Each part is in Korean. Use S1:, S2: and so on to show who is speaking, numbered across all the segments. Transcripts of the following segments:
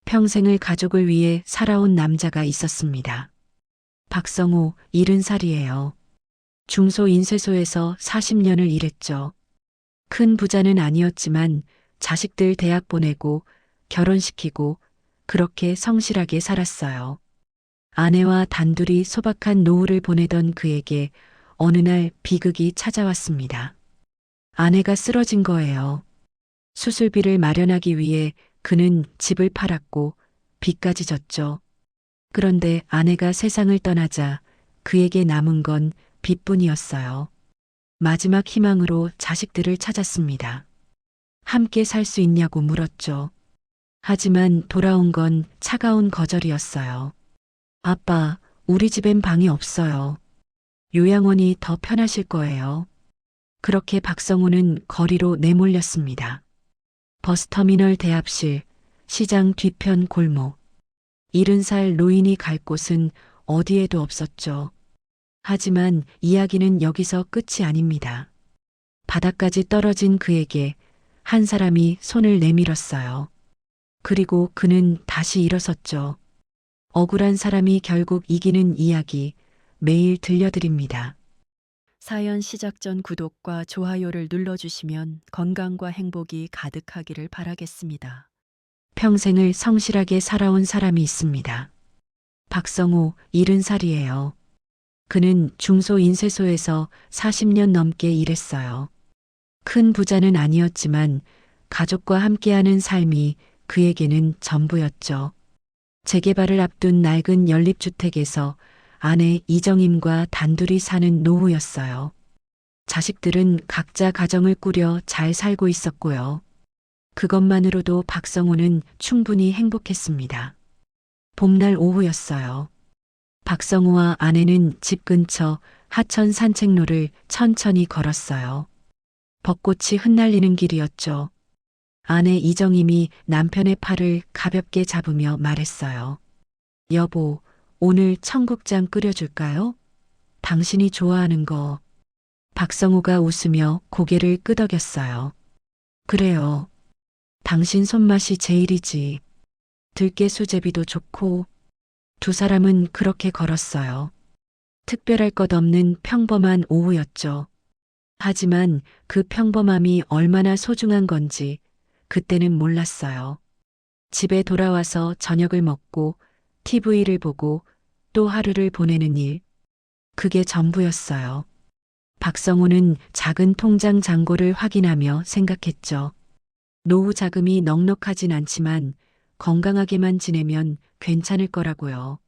S1: 평생을 가족을 위해 살아온 남자가 있었습니다. 박성호, 70살이에요. 중소인쇄소에서 40년을 일했죠. 큰 부자는 아니었지만 자식들 대학 보내고 결혼시키고 그렇게 성실하게 살았어요. 아내와 단둘이 소박한 노후를 보내던 그에게 어느 날 비극이 찾아왔습니다. 아내가 쓰러진 거예요. 수술비를 마련하기 위해 그는 집을 팔았고 빚까지 졌죠. 그런데 아내가 세상을 떠나자 그에게 남은 건 빚뿐이었어요. 마지막 희망으로 자식들을 찾았습니다. 함께 살 수 있냐고 물었죠. 하지만 돌아온 건 차가운 거절이었어요. 아빠, 우리 집엔 방이 없어요. 요양원이 더 편하실 거예요. 그렇게 박성우는 거리로 내몰렸습니다. 버스터미널 대합실, 시장 뒤편 골목. 70살 노인이 갈 곳은 어디에도 없었죠. 하지만 이야기는 여기서 끝이 아닙니다. 바닥까지 떨어진 그에게 한 사람이 손을 내밀었어요. 그리고 그는 다시 일어섰죠. 억울한 사람이 결국 이기는 이야기 매일 들려드립니다.
S2: 사연 시작 전 구독과 좋아요를 눌러주시면 건강과 행복이 가득하기를 바라겠습니다.
S1: 평생을 성실하게 살아온 사람이 있습니다. 박성호, 70살이에요. 그는 중소인쇄소에서 40년 넘게 일했어요. 큰 부자는 아니었지만 가족과 함께하는 삶이 그에게는 전부였죠. 재개발을 앞둔 낡은 연립주택에서 아내 이정임과 단둘이 사는 노후였어요. 자식들은 각자 가정을 꾸려 잘 살고 있었고요. 그것만으로도 박성호는 충분히 행복했습니다. 봄날 오후였어요. 박성호와 아내는 집 근처 하천 산책로를 천천히 걸었어요. 벚꽃이 흩날리는 길이었죠. 아내 이정임이 남편의 팔을 가볍게 잡으며 말했어요. 여보, 오늘 청국장 끓여줄까요? 당신이 좋아하는 거. 박성호가 웃으며 고개를 끄덕였어요. 그래요. 당신 손맛이 제일이지. 들깨 수제비도 좋고. 두 사람은 그렇게 걸었어요. 특별할 것 없는 평범한 오후였죠. 하지만 그 평범함이 얼마나 소중한 건지 그때는 몰랐어요. 집에 돌아와서 저녁을 먹고 TV를 보고 또 하루를 보내는 일. 그게 전부였어요. 박성호는 작은 통장 잔고를 확인하며 생각했죠. 노후 자금이 넉넉하진 않지만 건강하게만 지내면 괜찮을 거라고요.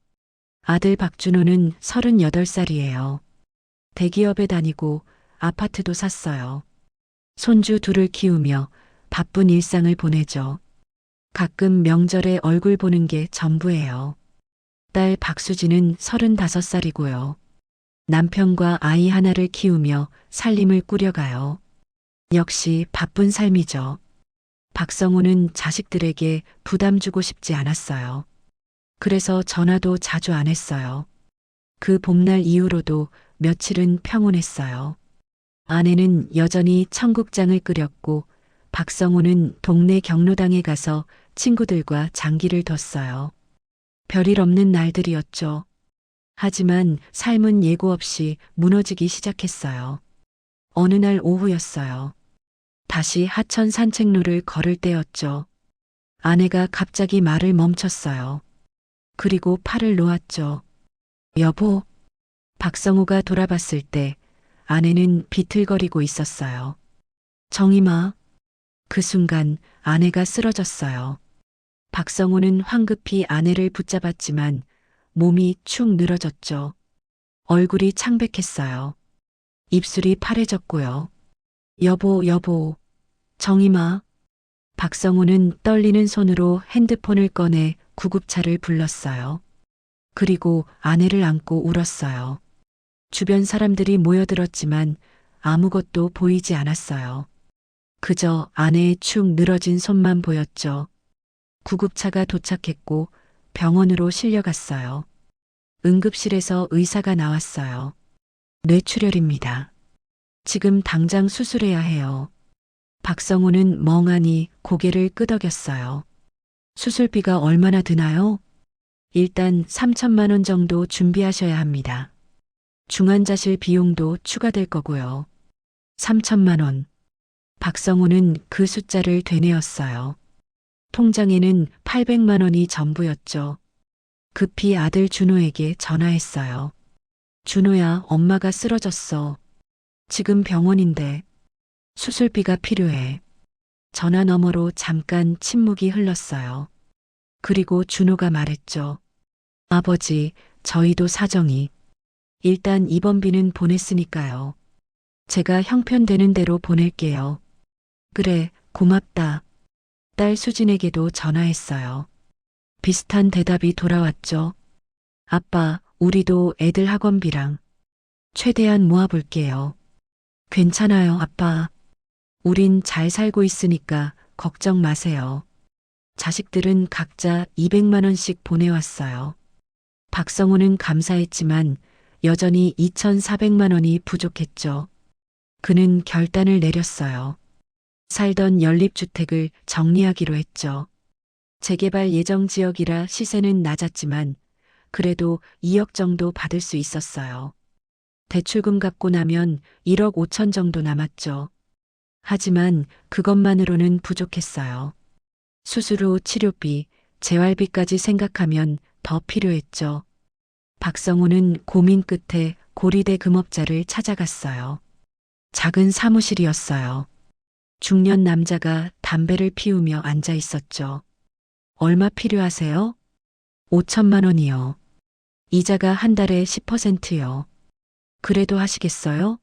S1: 아들 박준호는 38살이에요. 대기업에 다니고 아파트도 샀어요. 손주 둘을 키우며 바쁜 일상을 보내죠. 가끔 명절에 얼굴 보는 게 전부예요. 딸 박수진은 35살이고요. 남편과 아이 하나를 키우며 살림을 꾸려가요. 역시 바쁜 삶이죠. 박성호는 자식들에게 부담 주고 싶지 않았어요. 그래서 전화도 자주 안 했어요. 그 봄날 이후로도 며칠은 평온했어요. 아내는 여전히 청국장을 끓였고 박성호는 동네 경로당에 가서 친구들과 장기를 뒀어요. 별일 없는 날들이었죠. 하지만 삶은 예고 없이 무너지기 시작했어요. 어느 날 오후였어요. 다시 하천 산책로를 걸을 때였죠. 아내가 갑자기 말을 멈췄어요. 그리고 팔을 놓았죠. 여보. 박성호가 돌아봤을 때 아내는 비틀거리고 있었어요. 정임아. 그 순간 아내가 쓰러졌어요. 박성호는 황급히 아내를 붙잡았지만 몸이 축 늘어졌죠. 얼굴이 창백했어요. 입술이 파래졌고요. 여보, 여보. 정임아. 박성호는 떨리는 손으로 핸드폰을 꺼내 구급차를 불렀어요. 그리고 아내를 안고 울었어요. 주변 사람들이 모여들었지만 아무것도 보이지 않았어요. 그저 아내의 축 늘어진 손만 보였죠. 구급차가 도착했고 병원으로 실려갔어요. 응급실에서 의사가 나왔어요. 뇌출혈입니다. 지금 당장 수술해야 해요. 박성호는 멍하니 고개를 끄덕였어요. 수술비가 얼마나 드나요? 일단 3천만 원 정도 준비하셔야 합니다. 중환자실 비용도 추가될 거고요. 3천만 원. 박성호는 그 숫자를 되뇌었어요. 통장에는 800만 원이 전부였죠. 급히 아들 준호에게 전화했어요. 준호야, 엄마가 쓰러졌어. 지금 병원인데 수술비가 필요해. 전화 너머로 잠깐 침묵이 흘렀어요. 그리고 준호가 말했죠. 아버지, 저희도 사정이. 일단 입원비는 보냈으니까요. 제가 형편되는 대로 보낼게요. 그래, 고맙다. 딸 수진에게도 전화했어요. 비슷한 대답이 돌아왔죠. 아빠, 우리도 애들 학원비랑 최대한 모아볼게요. 괜찮아요, 아빠. 우린 잘 살고 있으니까 걱정 마세요. 자식들은 각자 200만 원씩 보내왔어요. 박성호는 감사했지만 여전히 2,400만 원이 부족했죠. 그는 결단을 내렸어요. 살던 연립주택을 정리하기로 했죠. 재개발 예정 지역이라 시세는 낮았지만 그래도 2억 정도 받을 수 있었어요. 대출금 갚고 나면 1억 5천 정도 남았죠. 하지만 그것만으로는 부족했어요. 수술 후 치료비, 재활비까지 생각하면 더 필요했죠. 박성호는 고민 끝에 고리대 금업자를 찾아갔어요. 작은 사무실이었어요. 중년 남자가 담배를 피우며 앉아 있었죠. 얼마 필요하세요? 5천만 원이요. 이자가 한 달에 10%요. 그래도 하시겠어요?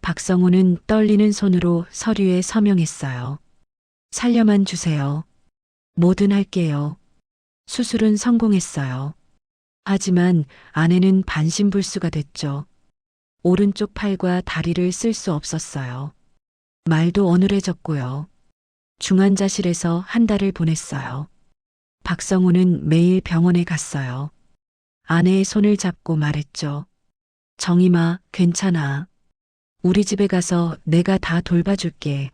S1: 박성호는 떨리는 손으로 서류에 서명했어요. 살려만 주세요. 뭐든 할게요. 수술은 성공했어요. 하지만 아내는 반신불수가 됐죠. 오른쪽 팔과 다리를 쓸 수 없었어요. 말도 어눌해졌고요. 중환자실에서 한 달을 보냈어요. 박성호는 매일 병원에 갔어요. 아내의 손을 잡고 말했죠. 정임아, 괜찮아. 우리 집에 가서 내가 다 돌봐줄게.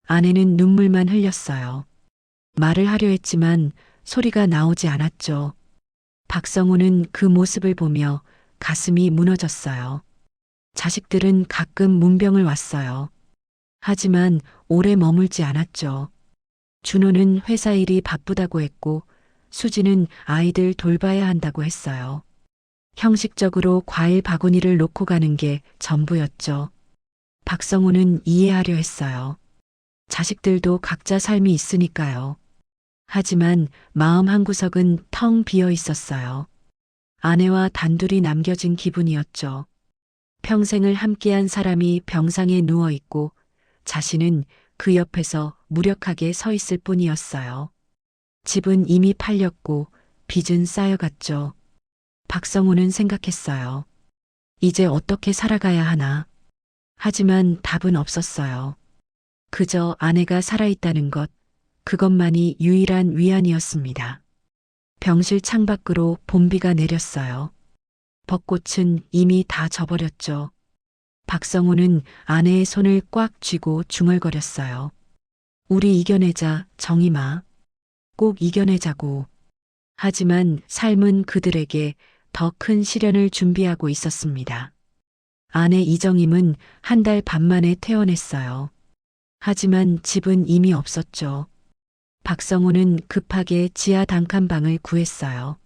S1: 아내는 눈물만 흘렸어요. 말을 하려 했지만 소리가 나오지 않았죠. 박성호는 그 모습을 보며 가슴이 무너졌어요. 자식들은 가끔 문병을 왔어요. 하지만 오래 머물지 않았죠. 준호는 회사 일이 바쁘다고 했고 수지는 아이들 돌봐야 한다고 했어요. 형식적으로 과일 바구니를 놓고 가는 게 전부였죠. 박성호는 이해하려 했어요. 자식들도 각자 삶이 있으니까요. 하지만 마음 한구석은 텅 비어 있었어요. 아내와 단둘이 남겨진 기분이었죠. 평생을 함께한 사람이 병상에 누워 있고 자신은 그 옆에서 무력하게 서 있을 뿐이었어요. 집은 이미 팔렸고 빚은 쌓여갔죠. 박성호는 생각했어요. 이제 어떻게 살아가야 하나. 하지만 답은 없었어요. 그저 아내가 살아있다는 것, 그것만이 유일한 위안이었습니다. 병실 창밖으로 봄비가 내렸어요. 벚꽃은 이미 다 져버렸죠. 박성호는 아내의 손을 꽉 쥐고 중얼거렸어요. 우리 이겨내자, 정임아. 꼭 이겨내자고. 하지만 삶은 그들에게 더 큰 시련을 준비하고 있었습니다. 아내 이정임은 한 달 반 만에 퇴원했어요. 하지만 집은 이미 없었죠. 박성호는 급하게 지하 단칸방을 구했어요.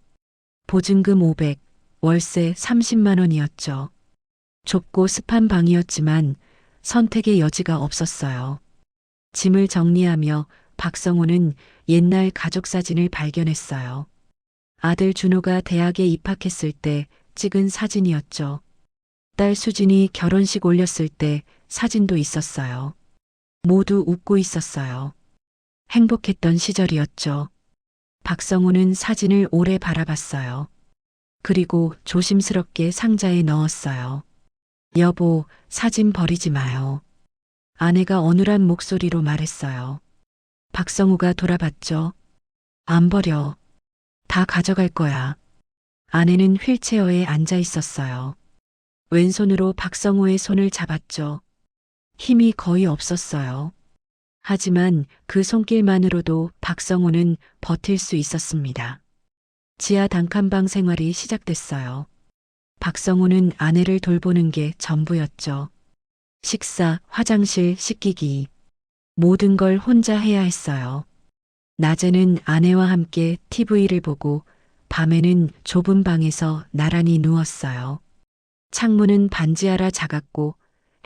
S1: 보증금 500, 월세 30만 원이었죠. 좁고 습한 방이었지만 선택의 여지가 없었어요. 짐을 정리하며 박성호는 옛날 가족 사진을 발견했어요. 아들 준호가 대학에 입학했을 때 찍은 사진이었죠. 딸 수진이 결혼식 올렸을 때 사진도 있었어요. 모두 웃고 있었어요. 행복했던 시절이었죠. 박성호는 사진을 오래 바라봤어요. 그리고 조심스럽게 상자에 넣었어요. 여보, 사진 버리지 마요. 아내가 어눌한 목소리로 말했어요. 박성호가 돌아봤죠. 안 버려. 다 가져갈 거야. 아내는 휠체어에 앉아 있었어요. 왼손으로 박성호의 손을 잡았죠. 힘이 거의 없었어요. 하지만 그 손길만으로도 박성호는 버틸 수 있었습니다. 지하 단칸방 생활이 시작됐어요. 박성호는 아내를 돌보는 게 전부였죠. 식사, 화장실, 씻기기. 모든 걸 혼자 해야 했어요. 낮에는 아내와 함께 TV를 보고 밤에는 좁은 방에서 나란히 누웠어요. 창문은 반지하라 작았고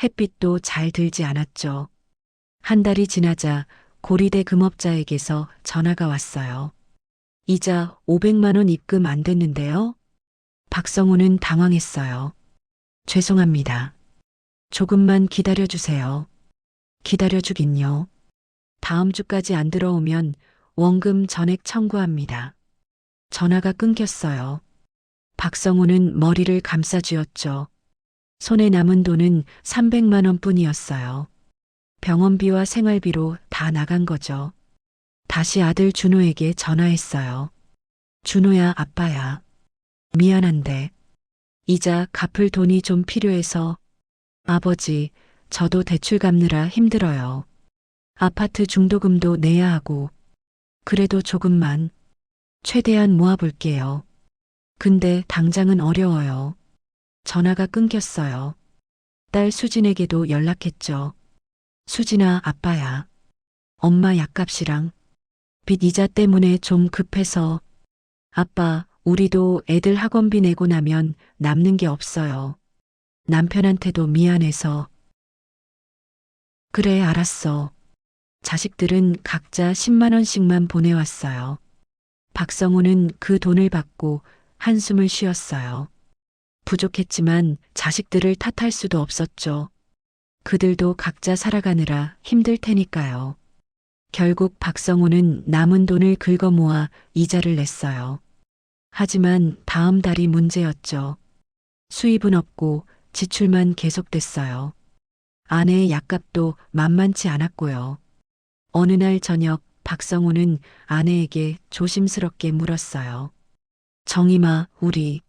S1: 햇빛도 잘 들지 않았죠. 한 달이 지나자 고리대 금업자에게서 전화가 왔어요. 이자 500만 원 입금 안 됐는데요. 박성우는 당황했어요. 죄송합니다. 조금만 기다려주세요. 기다려주긴요. 다음 주까지 안 들어오면 원금 전액 청구합니다. 전화가 끊겼어요. 박성우는 머리를 감싸쥐었죠. 손에 남은 돈은 300만 원 뿐이었어요. 병원비와 생활비로 다 나간 거죠. 다시 아들 준호에게 전화했어요. 준호야, 아빠야. 미안한데 이자 갚을 돈이 좀 필요해서. 아버지, 저도 대출 갚느라 힘들어요. 아파트 중도금도 내야 하고. 그래도 조금만. 최대한 모아볼게요. 근데 당장은 어려워요. 전화가 끊겼어요. 딸 수진에게도 연락했죠. 수진아, 아빠야. 엄마 약값이랑 빚 이자 때문에 좀 급해서. 아빠, 우리도 애들 학원비 내고 나면 남는 게 없어요. 남편한테도 미안해서. 그래, 알았어. 자식들은 각자 10만 원씩만 보내왔어요. 박성우는 그 돈을 받고 한숨을 쉬었어요. 부족했지만 자식들을 탓할 수도 없었죠. 그들도 각자 살아가느라 힘들 테니까요. 결국 박성우는 남은 돈을 긁어 모아 이자를 냈어요. 하지만 다음 달이 문제였죠. 수입은 없고 지출만 계속됐어요. 아내의 약값도 만만치 않았고요. 어느 날 저녁 박성우는 아내에게 조심스럽게 물었어요. 정임아, 우리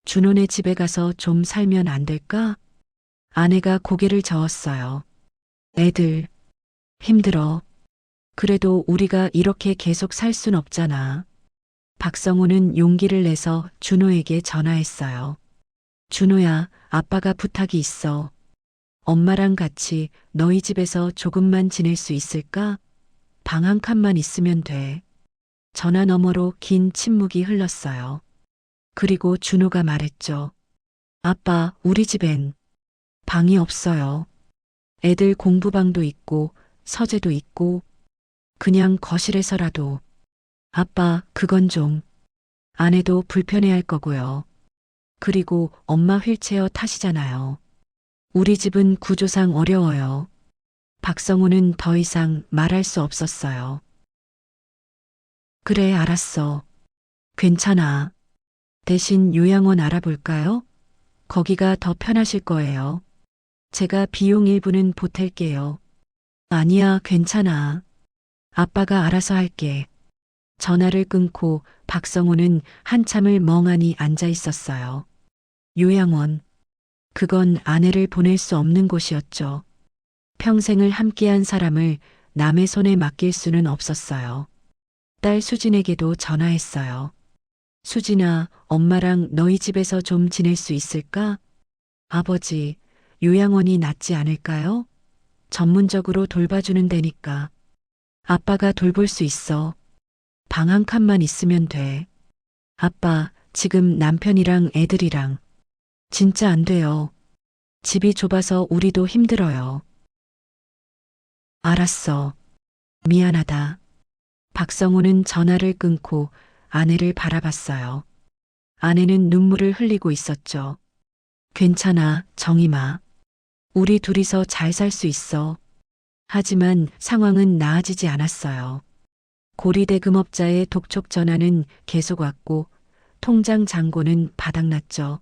S1: 준호네 집에 가서 좀 살면 안 될까? 아내가 고개를 저었어요. 애들 힘들어. 그래도 우리가 이렇게 계속 살 순 없잖아. 박성우는 용기를 내서 준호에게 전화했어요. 준호야, 아빠가 부탁이 있어. 엄마랑 같이 너희 집에서 조금만 지낼 수 있을까? 방 한 칸만 있으면 돼. 전화 너머로 긴 침묵이 흘렀어요. 그리고 준호가 말했죠. 아빠, 우리 집엔 방이 없어요. 애들 공부방도 있고 서재도 있고 그냥 거실에서라도. 아빠, 그건 좀. 아내도 불편해할 거고요. 그리고 엄마 휠체어 타시잖아요. 우리 집은 구조상 어려워요. 박성우는 더 이상 말할 수 없었어요. 그래, 알았어. 괜찮아. 대신 요양원 알아볼까요? 거기가 더 편하실 거예요. 제가 비용 일부는 보탤게요. 아니야, 괜찮아. 아빠가 알아서 할게. 전화를 끊고 박성우는 한참을 멍하니 앉아 있었어요. 요양원. 그건 아내를 보낼 수 없는 곳이었죠. 평생을 함께한 사람을 남의 손에 맡길 수는 없었어요. 딸 수진에게도 전화했어요. 수진아, 엄마랑 너희 집에서 좀 지낼 수 있을까? 아버지, 요양원이 낫지 않을까요? 전문적으로 돌봐주는 데니까. 아빠가 돌볼 수 있어. 방 한 칸만 있으면 돼. 아빠, 지금 남편이랑 애들이랑. 진짜 안 돼요. 집이 좁아서 우리도 힘들어요. 알았어. 미안하다. 박성우는 전화를 끊고 아내를 바라봤어요. 아내는 눈물을 흘리고 있었죠. 괜찮아, 정임아. 우리 둘이서 잘 살 수 있어. 하지만 상황은 나아지지 않았어요. 고리대 금업자의 독촉 전화는 계속 왔고 통장 잔고는 바닥났죠.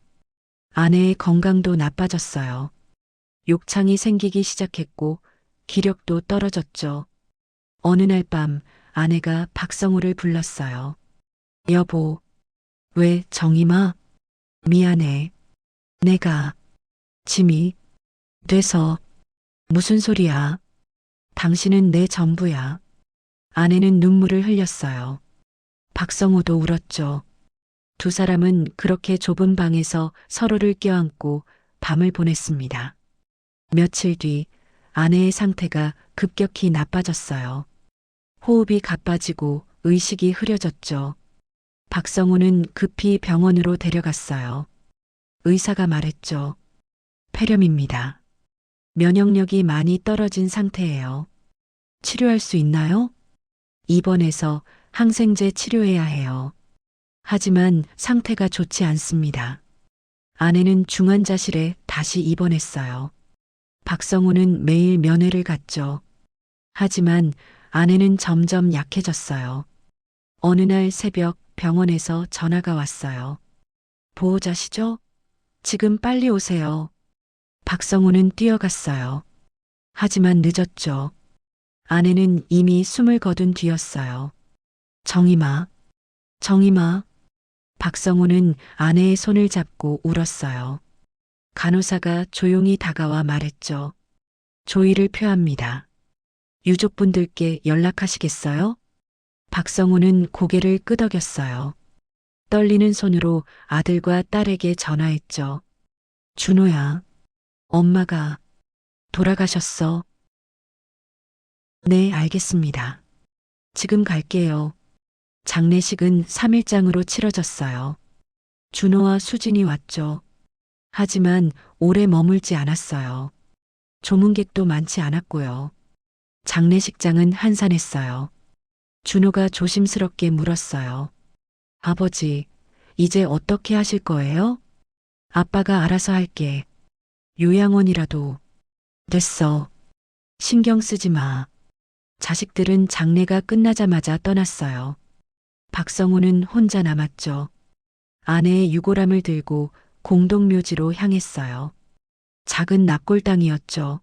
S1: 아내의 건강도 나빠졌어요. 욕창이 생기기 시작했고 기력도 떨어졌죠. 어느 날 밤 아내가 박성우를 불렀어요. 여보, 왜 정임아? 미안해. 내가 짐이 돼서. 무슨 소리야? 당신은 내 전부야. 아내는 눈물을 흘렸어요. 박성호도 울었죠. 두 사람은 그렇게 좁은 방에서 서로를 껴안고 밤을 보냈습니다. 며칠 뒤 아내의 상태가 급격히 나빠졌어요. 호흡이 가빠지고 의식이 흐려졌죠. 박성호는 급히 병원으로 데려갔어요. 의사가 말했죠. 폐렴입니다. 면역력이 많이 떨어진 상태예요. 치료할 수 있나요? 입원해서 항생제 치료해야 해요. 하지만 상태가 좋지 않습니다. 아내는 중환자실에 다시 입원했어요. 박성호는 매일 면회를 갔죠. 하지만 아내는 점점 약해졌어요. 어느 날 새벽 병원에서 전화가 왔어요. 보호자시죠? 지금 빨리 오세요. 박성호는 뛰어갔어요. 하지만 늦었죠. 아내는 이미 숨을 거둔 뒤였어요. 정임아, 정임아. 박성호는 아내의 손을 잡고 울었어요. 간호사가 조용히 다가와 말했죠. 조의를 표합니다. 유족분들께 연락하시겠어요? 박성호는 고개를 끄덕였어요. 떨리는 손으로 아들과 딸에게 전화했죠. 준호야, 엄마가 돌아가셨어. 네, 알겠습니다. 지금 갈게요. 장례식은 3일장으로 치러졌어요. 준호와 수진이 왔죠. 하지만 오래 머물지 않았어요. 조문객도 많지 않았고요. 장례식장은 한산했어요. 준호가 조심스럽게 물었어요. 아버지, 이제 어떻게 하실 거예요? 아빠가 알아서 할게. 요양원이라도. 됐어. 신경 쓰지 마. 자식들은 장례가 끝나자마자 떠났어요. 박성호는 혼자 남았죠. 아내의 유골함을 들고 공동묘지로 향했어요. 작은 납골당이었죠.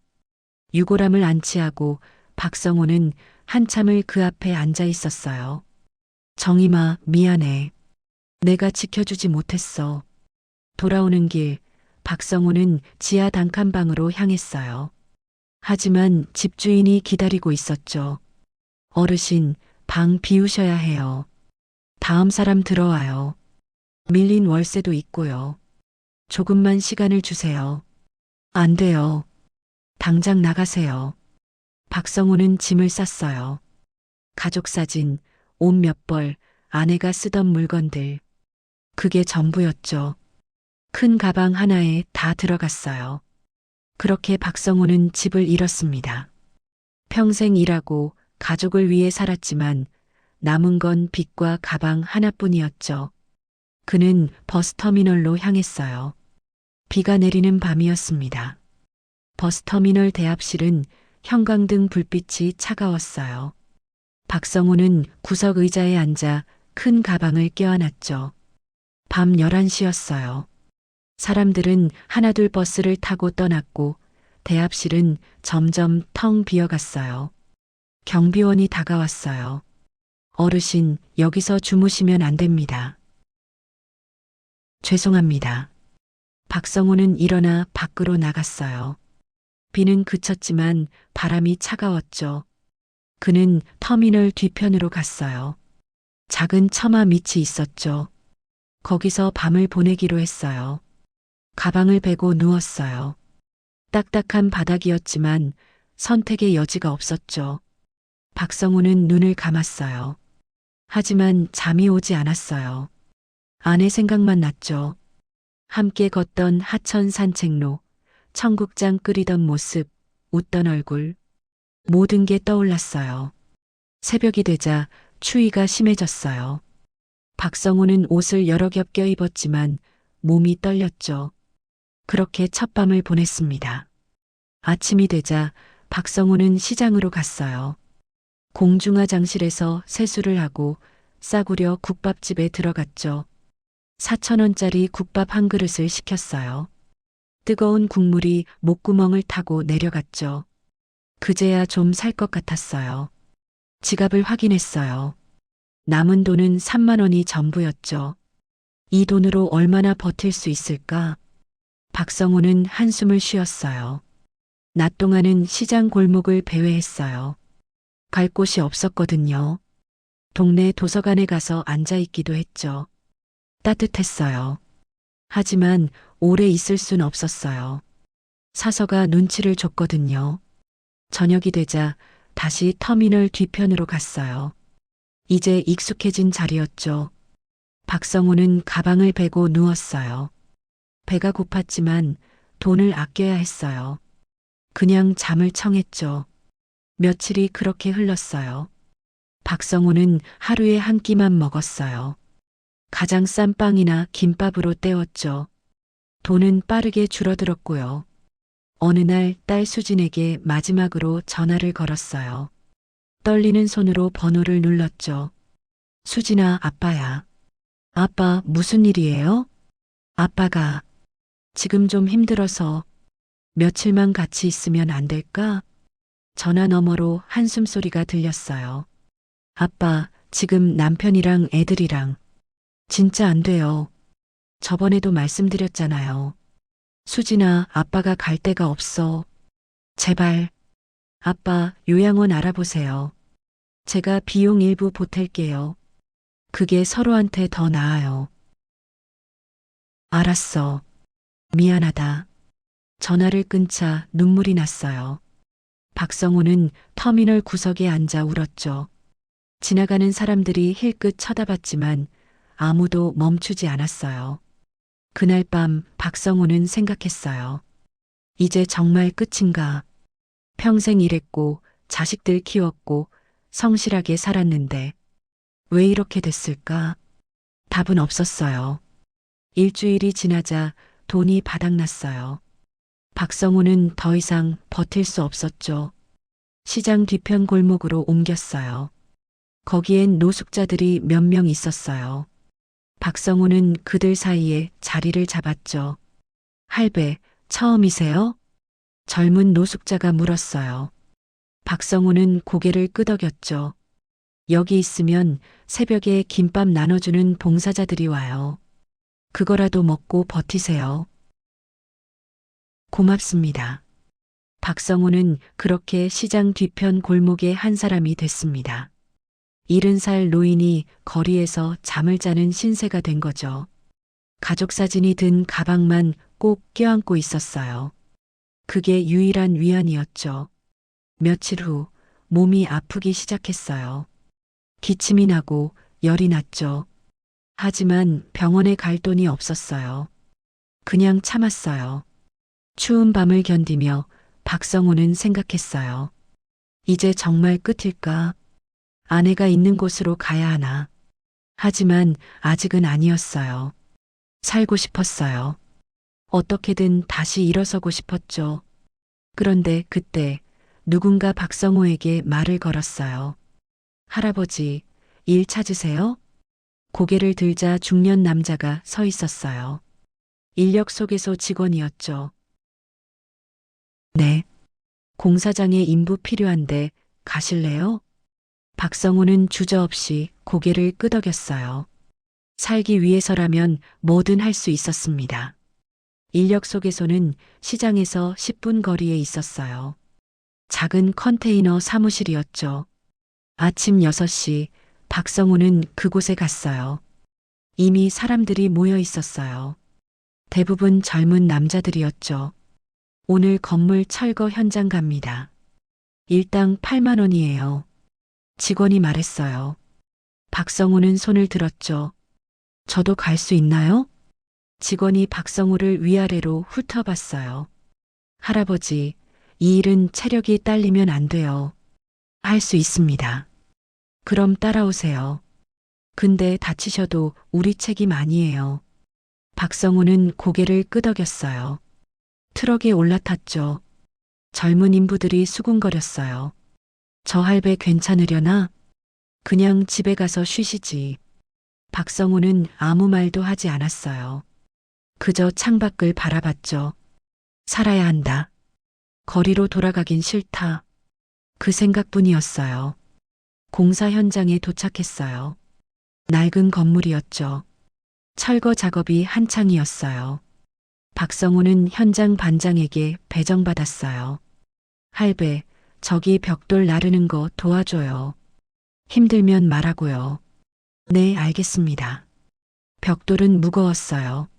S1: 유골함을 안치하고 박성호는 한참을 그 앞에 앉아 있었어요. 정임아, 미안해. 내가 지켜주지 못했어. 돌아오는 길, 박성호는 지하 단칸방으로 향했어요. 하지만 집주인이 기다리고 있었죠. 어르신, 방 비우셔야 해요. 다음 사람 들어와요. 밀린 월세도 있고요. 조금만 시간을 주세요. 안 돼요. 당장 나가세요. 박성호는 짐을 쌌어요. 가족 사진, 옷 몇 벌, 아내가 쓰던 물건들. 그게 전부였죠. 큰 가방 하나에 다 들어갔어요. 그렇게 박성호는 집을 잃었습니다. 평생 일하고 가족을 위해 살았지만 남은 건 빚과 가방 하나뿐이었죠. 그는 버스터미널로 향했어요. 비가 내리는 밤이었습니다. 버스터미널 대합실은 형광등 불빛이 차가웠어요. 박성호는 구석 의자에 앉아 큰 가방을 껴안았죠. 밤 11시였어요. 사람들은 하나둘 버스를 타고 떠났고 대합실은 점점 텅 비어갔어요. 경비원이 다가왔어요. 어르신, 여기서 주무시면 안 됩니다. 죄송합니다. 박성호는 일어나 밖으로 나갔어요. 비는 그쳤지만 바람이 차가웠죠. 그는 터미널 뒤편으로 갔어요. 작은 처마 밑이 있었죠. 거기서 밤을 보내기로 했어요. 가방을 베고 누웠어요. 딱딱한 바닥이었지만 선택의 여지가 없었죠. 박성호는 눈을 감았어요. 하지만 잠이 오지 않았어요. 아내 생각만 났죠. 함께 걷던 하천 산책로, 청국장 끓이던 모습, 웃던 얼굴. 모든 게 떠올랐어요. 새벽이 되자 추위가 심해졌어요. 박성호는 옷을 여러 겹 껴입었지만 몸이 떨렸죠. 그렇게 첫 밤을 보냈습니다. 아침이 되자 박성호는 시장으로 갔어요. 공중화장실에서 세수를 하고 싸구려 국밥집에 들어갔죠. 4,000원짜리 국밥 한 그릇을 시켰어요. 뜨거운 국물이 목구멍을 타고 내려갔죠. 그제야 좀 살 것 같았어요. 지갑을 확인했어요. 남은 돈은 3만 원이 전부였죠. 이 돈으로 얼마나 버틸 수 있을까? 박성호는 한숨을 쉬었어요. 낮 동안은 시장 골목을 배회했어요. 갈 곳이 없었거든요. 동네 도서관에 가서 앉아 있기도 했죠. 따뜻했어요. 하지만 오래 있을 순 없었어요. 사서가 눈치를 줬거든요. 저녁이 되자 다시 터미널 뒤편으로 갔어요. 이제 익숙해진 자리였죠. 박성우는 가방을 베고 누웠어요. 배가 고팠지만 돈을 아껴야 했어요. 그냥 잠을 청했죠. 며칠이 그렇게 흘렀어요. 박성우는 하루에 한 끼만 먹었어요. 가장 싼 빵이나 김밥으로 때웠죠. 돈은 빠르게 줄어들었고요. 어느 날 딸 수진에게 마지막으로 전화를 걸었어요. 떨리는 손으로 번호를 눌렀죠. 수진아, 아빠야. 아빠, 무슨 일이에요? 아빠가 지금 좀 힘들어서 며칠만 같이 있으면 안 될까? 전화 너머로 한숨소리가 들렸어요. 아빠, 지금 남편이랑 애들이랑 진짜 안 돼요. 저번에도 말씀드렸잖아요. 수진아, 아빠가 갈 데가 없어. 제발. 아빠, 요양원 알아보세요. 제가 비용 일부 보탤게요. 그게 서로한테 더 나아요. 알았어. 미안하다. 전화를 끊자 눈물이 났어요. 박성우는 터미널 구석에 앉아 울었죠. 지나가는 사람들이 힐끗 쳐다봤지만 아무도 멈추지 않았어요. 그날 밤 박성우는 생각했어요. 이제 정말 끝인가? 평생 일했고 자식들 키웠고 성실하게 살았는데 왜 이렇게 됐을까? 답은 없었어요. 일주일이 지나자 돈이 바닥났어요. 박성우는 더 이상 버틸 수 없었죠. 시장 뒤편 골목으로 옮겼어요. 거기엔 노숙자들이 몇 명 있었어요. 박성우는 그들 사이에 자리를 잡았죠. 할배, 처음이세요? 젊은 노숙자가 물었어요. 박성우는 고개를 끄덕였죠. 여기 있으면 새벽에 김밥 나눠주는 봉사자들이 와요. 그거라도 먹고 버티세요. 고맙습니다. 박성우는 그렇게 시장 뒤편 골목의 한 사람이 됐습니다. 70살 노인이 거리에서 잠을 자는 신세가 된 거죠. 가족 사진이 든 가방만 꼭 껴안고 있었어요. 그게 유일한 위안이었죠. 며칠 후 몸이 아프기 시작했어요. 기침이 나고 열이 났죠. 하지만 병원에 갈 돈이 없었어요. 그냥 참았어요. 추운 밤을 견디며 박성우는 생각했어요. 이제 정말 끝일까? 아내가 있는 곳으로 가야 하나? 하지만 아직은 아니었어요. 살고 싶었어요. 어떻게든 다시 일어서고 싶었죠. 그런데 그때 누군가 박성우에게 말을 걸었어요. 할아버지, 일 찾으세요? 고개를 들자 중년 남자가 서 있었어요. 인력소개소 직원이었죠. 네. 공사장에 인부 필요한데 가실래요? 박성우는 주저없이 고개를 끄덕였어요. 살기 위해서라면 뭐든 할 수 있었습니다. 인력소개소는 시장에서 10분 거리에 있었어요. 작은 컨테이너 사무실이었죠. 아침 6시 박성우는 그곳에 갔어요. 이미 사람들이 모여 있었어요. 대부분 젊은 남자들이었죠. 오늘 건물 철거 현장 갑니다. 일당 8만 원이에요. 직원이 말했어요. 박성우는 손을 들었죠. 저도 갈 수 있나요? 직원이 박성우를 위아래로 훑어봤어요. 할아버지, 이 일은 체력이 딸리면 안 돼요. 할 수 있습니다. 그럼 따라오세요. 근데 다치셔도 우리 책임 아니에요. 박성우는 고개를 끄덕였어요. 트럭에 올라탔죠. 젊은 인부들이 수군거렸어요. 저 할배 괜찮으려나? 그냥 집에 가서 쉬시지. 박성우는 아무 말도 하지 않았어요. 그저 창밖을 바라봤죠. 살아야 한다. 거리로 돌아가긴 싫다. 그 생각뿐이었어요. 공사 현장에 도착했어요. 낡은 건물이었죠. 철거 작업이 한창이었어요. 박성우는 현장 반장에게 배정받았어요. 할배, 저기 벽돌 나르는 거 도와줘요. 힘들면 말하고요. 네, 알겠습니다. 벽돌은 무거웠어요.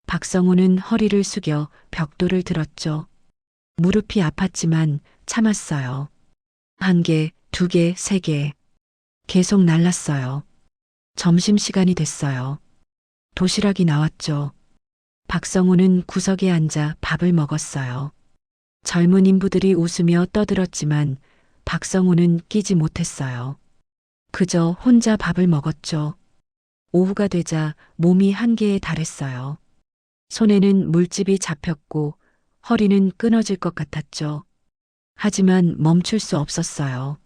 S1: 박성호는 허리를 숙여 벽돌을 들었죠. 무릎이 아팠지만 참았어요. 한 개, 두 개, 세 개. 계속 날랐어요. 점심시간이 됐어요. 도시락이 나왔죠. 박성호는 구석에 앉아 밥을 먹었어요. 젊은 인부들이 웃으며 떠들었지만 박성호는 끼지 못했어요. 그저 혼자 밥을 먹었죠. 오후가 되자 몸이 한계에 달했어요. 손에는 물집이 잡혔고 허리는 끊어질 것 같았죠. 하지만 멈출 수 없었어요.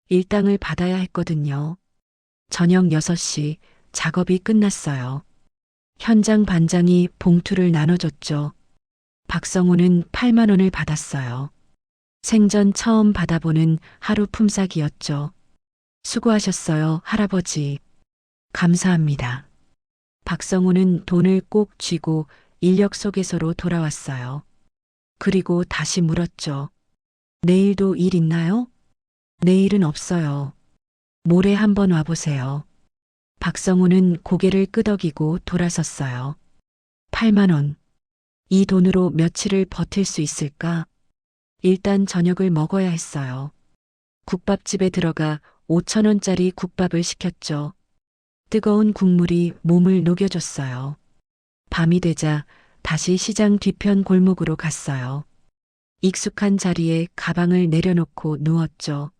S1: 일당을 받아야 했거든요. 저녁 6시 작업이 끝났어요. 현장 반장이 봉투를 나눠줬죠. 박성호는 8만 원을 받았어요. 생전 처음 받아보는 하루 품삯이었죠. 수고하셨어요, 할아버지. 감사합니다. 박성호는 돈을 꼭 쥐고 인력 소개소로 돌아왔어요. 그리고 다시 물었죠. 내일도 일 있나요? 내일은 없어요. 모레 한번 와보세요. 박성호는 고개를 끄덕이고 돌아섰어요. 8만 원. 이 돈으로 며칠을 버틸 수 있을까? 일단 저녁을 먹어야 했어요. 국밥집에 들어가 5천 원짜리 국밥을 시켰죠. 뜨거운 국물이 몸을 녹여줬어요. 밤이 되자 다시 시장 뒤편 골목으로 갔어요. 익숙한 자리에 가방을 내려놓고 누웠죠.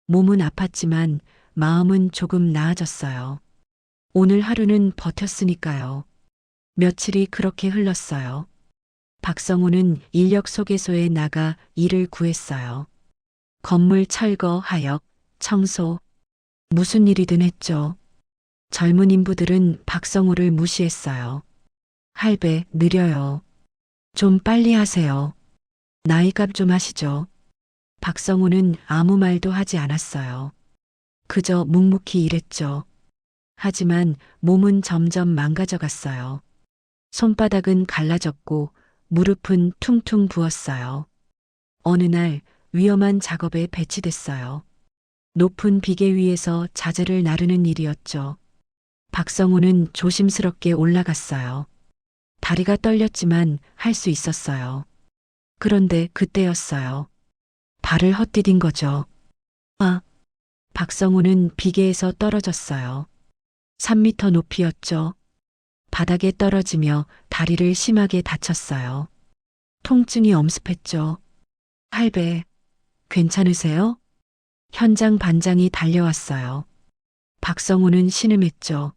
S1: 몸은 아팠지만 마음은 조금 나아졌어요. 오늘 하루는 버텼으니까요. 며칠이 그렇게 흘렀어요. 박성호는 인력 소개소에 나가 일을 구했어요. 건물 철거, 하역, 청소, 무슨 일이든 했죠. 젊은 인부들은 박성호를 무시했어요. 할배, 느려요. 좀 빨리 하세요. 나이값 좀 하시죠. 박성호는 아무 말도 하지 않았어요. 그저 묵묵히 일했죠. 하지만 몸은 점점 망가져 갔어요. 손바닥은 갈라졌고 무릎은 퉁퉁 부었어요. 어느 날 위험한 작업에 배치됐어요. 높은 비계 위에서 자재를 나르는 일이었죠. 박성호는 조심스럽게 올라갔어요. 다리가 떨렸지만 할 수 있었어요. 그런데 그때였어요. 발을 헛디딘 거죠. 아! 박성호는 비계에서 떨어졌어요. 3미터 높이였죠. 바닥에 떨어지며 다리를 심하게 다쳤어요. 통증이 엄습했죠. 할배, 괜찮으세요? 현장 반장이 달려왔어요. 박성호는 신음했죠.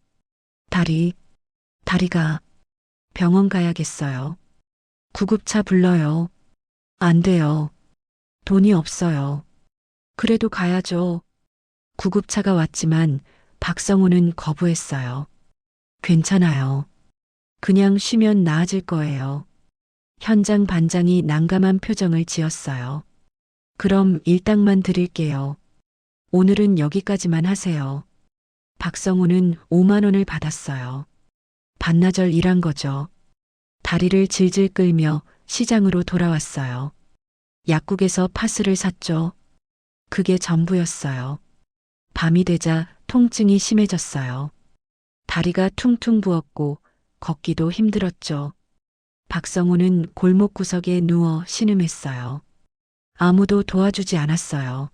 S1: 다리가 병원 가야겠어요. 구급차 불러요. 안 돼요. 돈이 없어요. 그래도 가야죠. 구급차가 왔지만 박성호는 거부했어요. 괜찮아요. 그냥 쉬면 나아질 거예요. 현장 반장이 난감한 표정을 지었어요. 그럼 일당만 드릴게요. 오늘은 여기까지만 하세요. 박성호는 5만 원을 받았어요. 반나절 일한 거죠. 다리를 질질 끌며 시장으로 돌아왔어요. 약국에서 파스를 샀죠. 그게 전부였어요. 밤이 되자 통증이 심해졌어요. 다리가 퉁퉁 부었고 걷기도 힘들었죠. 박성호는 골목 구석에 누워 신음했어요. 아무도 도와주지 않았어요.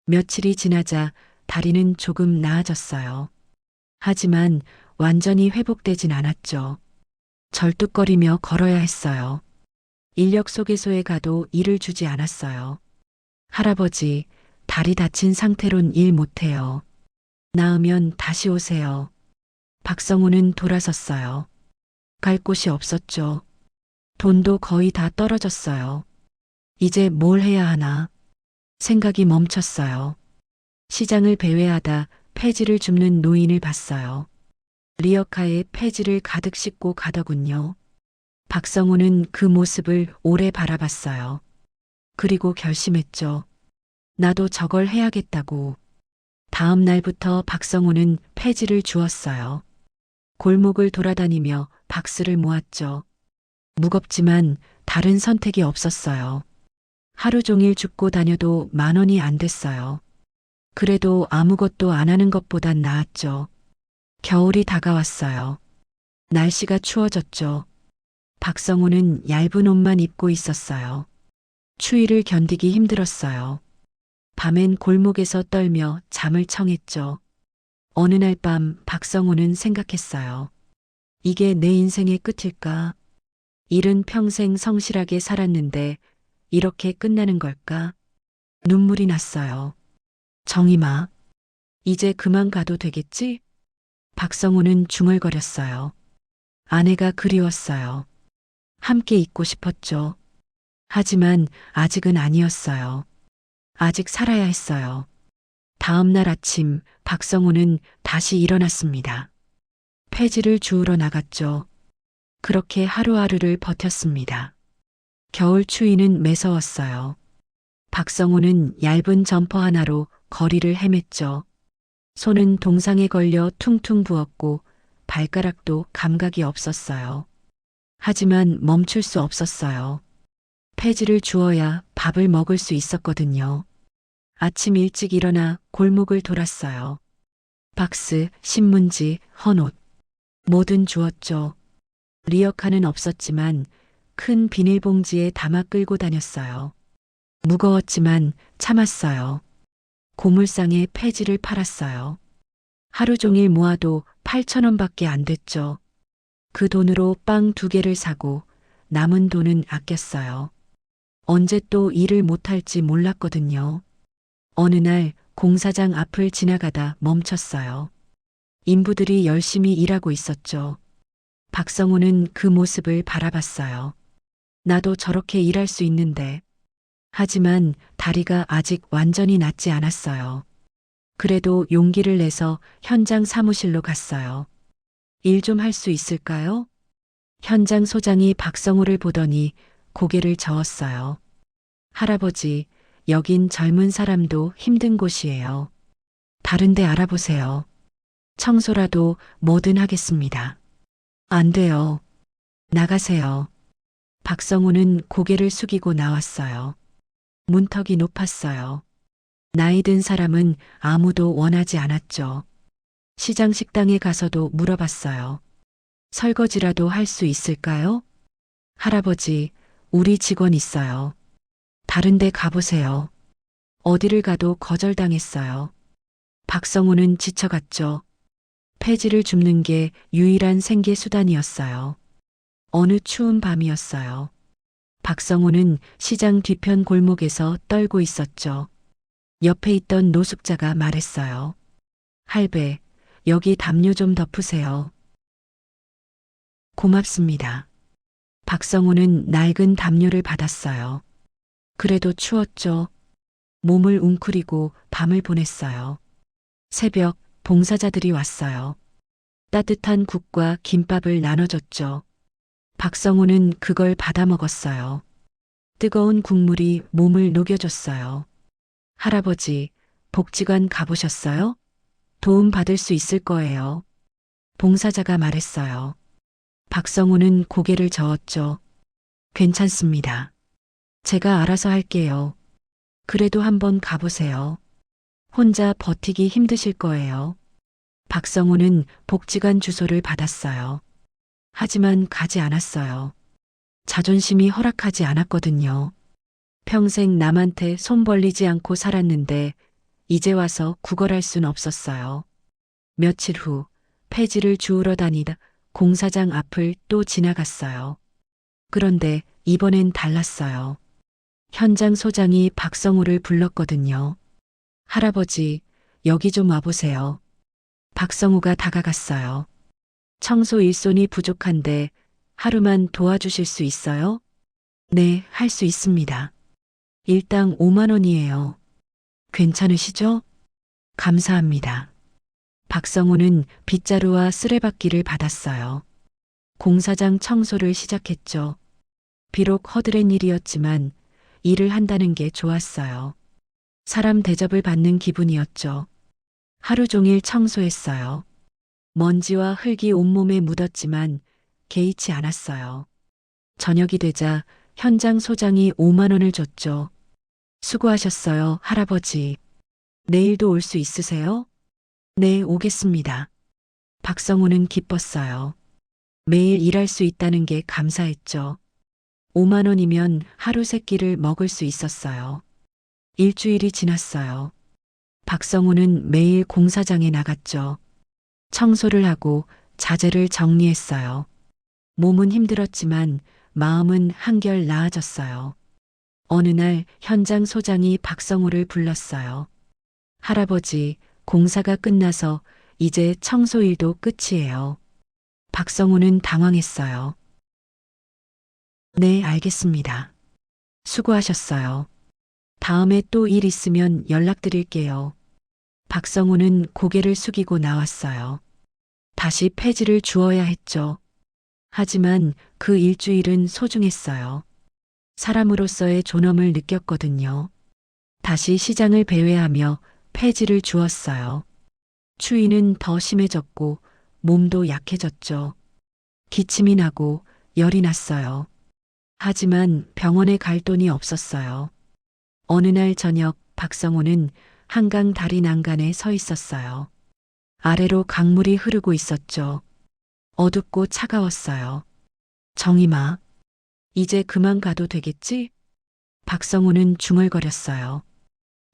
S1: 며칠이 지나자 다리는 조금 나아졌어요. 하지만 완전히 회복되진 않았죠. 절뚝거리며 걸어야 했어요. 인력 소개소에 가도 일을 주지 않았어요. 할아버지, 다리 다친 상태론 일 못해요. 나으면 다시 오세요. 박성호는 돌아섰어요. 갈 곳이 없었죠. 돈도 거의 다 떨어졌어요. 이제 뭘 해야 하나? 생각이 멈췄어요. 시장을 배회하다 폐지를 줍는 노인을 봤어요. 리어카에 폐지를 가득 싣고 가더군요. 박성호는 그 모습을 오래 바라봤어요. 그리고 결심했죠. 나도 저걸 해야겠다고. 다음 날부터 박성호는 폐지를 주었어요. 골목을 돌아다니며 박스를 모았죠. 무겁지만 다른 선택이 없었어요. 하루 종일 죽고 다녀도 10,000원이 안 됐어요. 그래도 아무것도 안 하는 것보단 나았죠. 겨울이 다가왔어요. 날씨가 추워졌죠. 박성우는 얇은 옷만 입고 있었어요. 추위를 견디기 힘들었어요. 밤엔 골목에서 떨며 잠을 청했죠. 어느 날 밤 박성우는 생각했어요. 이게 내 인생의 끝일까? 일은 평생 성실하게 살았는데 이렇게 끝나는 걸까? 눈물이 났어요. 정임아, 이제 그만 가도 되겠지? 박성우는 중얼거렸어요. 아내가 그리웠어요. 함께 있고 싶었죠. 하지만 아직은 아니었어요. 아직 살아야 했어요. 다음 날 아침 박성우는 다시 일어났습니다. 폐지를 주우러 나갔죠. 그렇게 하루하루를 버텼습니다. 겨울 추위는 매서웠어요. 박성우는 얇은 점퍼 하나로 거리를 헤맸죠. 손은 동상에 걸려 퉁퉁 부었고 발가락도 감각이 없었어요. 하지만 멈출 수 없었어요. 폐지를 주어야 밥을 먹을 수 있었거든요. 아침 일찍 일어나 골목을 돌았어요. 박스, 신문지, 헌옷. 뭐든 주었죠. 리어카는 없었지만 큰 비닐봉지에 담아 끌고 다녔어요. 무거웠지만 참았어요. 고물상에 폐지를 팔았어요. 하루 종일 모아도 8,000원밖에 안 됐죠. 그 돈으로 빵 2개를 사고 남은 돈은 아꼈어요. 언제 또 일을 못할지 몰랐거든요. 어느 날 공사장 앞을 지나가다 멈췄어요. 인부들이 열심히 일하고 있었죠. 박성우는 그 모습을 바라봤어요. 나도 저렇게 일할 수 있는데. 하지만 다리가 아직 완전히 낫지 않았어요. 그래도 용기를 내서 현장 사무실로 갔어요. 일 좀 할 수 있을까요? 현장 소장이 박성우를 보더니 고개를 저었어요. 할아버지, 여긴 젊은 사람도 힘든 곳이에요. 다른 데 알아보세요. 청소라도 뭐든 하겠습니다. 안 돼요. 나가세요. 박성우는 고개를 숙이고 나왔어요. 문턱이 높았어요. 나이 든 사람은 아무도 원하지 않았죠. 시장 식당에 가서도 물어봤어요. 설거지라도 할 수 있을까요? 할아버지, 우리 직원 있어요. 다른 데 가보세요. 어디를 가도 거절당했어요. 박성우는 지쳐갔죠. 폐지를 줍는 게 유일한 생계 수단이었어요. 어느 추운 밤이었어요. 박성우는 시장 뒤편 골목에서 떨고 있었죠. 옆에 있던 노숙자가 말했어요. 할배, 여기 담요 좀 덮으세요. 고맙습니다. 박성우는 낡은 담요를 받았어요. 그래도 추웠죠. 몸을 웅크리고 밤을 보냈어요. 새벽 봉사자들이 왔어요. 따뜻한 국과 김밥을 나눠줬죠. 박성우는 그걸 받아 먹었어요. 뜨거운 국물이 몸을 녹여줬어요. 할아버지, 복지관 가보셨어요? 도움 받을 수 있을 거예요. 봉사자가 말했어요. 박성우는 고개를 저었죠. 괜찮습니다. 제가 알아서 할게요. 그래도 한번 가보세요. 혼자 버티기 힘드실 거예요. 박성우는 복지관 주소를 받았어요. 하지만 가지 않았어요. 자존심이 허락하지 않았거든요. 평생 남한테 손 벌리지 않고 살았는데 이제 와서 구걸할 순 없었어요. 며칠 후 폐지를 주우러 다니다 공사장 앞을 또 지나갔어요. 그런데 이번엔 달랐어요. 현장 소장이 박성우를 불렀거든요. 할아버지, 여기 좀 와보세요. 박성우가 다가갔어요. 청소 일손이 부족한데 하루만 도와주실 수 있어요? 네, 할 수 있습니다. 일당 5,000원이에요. 괜찮으시죠? 감사합니다. 박성우는 빗자루와 쓰레받기를 받았어요. 공사장 청소를 시작했죠. 비록 허드렛 일이었지만 일을 한다는 게 좋았어요. 사람 대접을 받는 기분이었죠. 하루 종일 청소했어요. 먼지와 흙이 온몸에 묻었지만 개의치 않았어요. 저녁이 되자 현장 소장이 5,000원을 줬죠. 수고하셨어요, 할아버지. 내일도 올 수 있으세요? 네, 오겠습니다. 박성우는 기뻤어요. 매일 일할 수 있다는 게 감사했죠. 5만 원이면 하루 세 끼를 먹을 수 있었어요. 일주일이 지났어요. 박성우는 매일 공사장에 나갔죠. 청소를 하고 자재를 정리했어요. 몸은 힘들었지만 마음은 한결 나아졌어요. 어느 날 현장 소장이 박성우를 불렀어요. 할아버지, 공사가 끝나서 이제 청소 일도 끝이에요. 박성우는 당황했어요. 네, 알겠습니다. 수고하셨어요. 다음에 또 일 있으면 연락드릴게요. 박성우는 고개를 숙이고 나왔어요. 다시 폐지를 주어야 했죠. 하지만 그 일주일은 소중했어요. 사람으로서의 존엄을 느꼈거든요. 다시 시장을 배회하며 폐지를 주었어요. 추위는 더 심해졌고 몸도 약해졌죠. 기침이 나고 열이 났어요. 하지만 병원에 갈 돈이 없었어요. 어느 날 저녁 박성호는 한강 다리 난간에 서 있었어요. 아래로 강물이 흐르고 있었죠. 어둡고 차가웠어요. 정임아, 이제 그만 가도 되겠지? 박성호는 중얼거렸어요.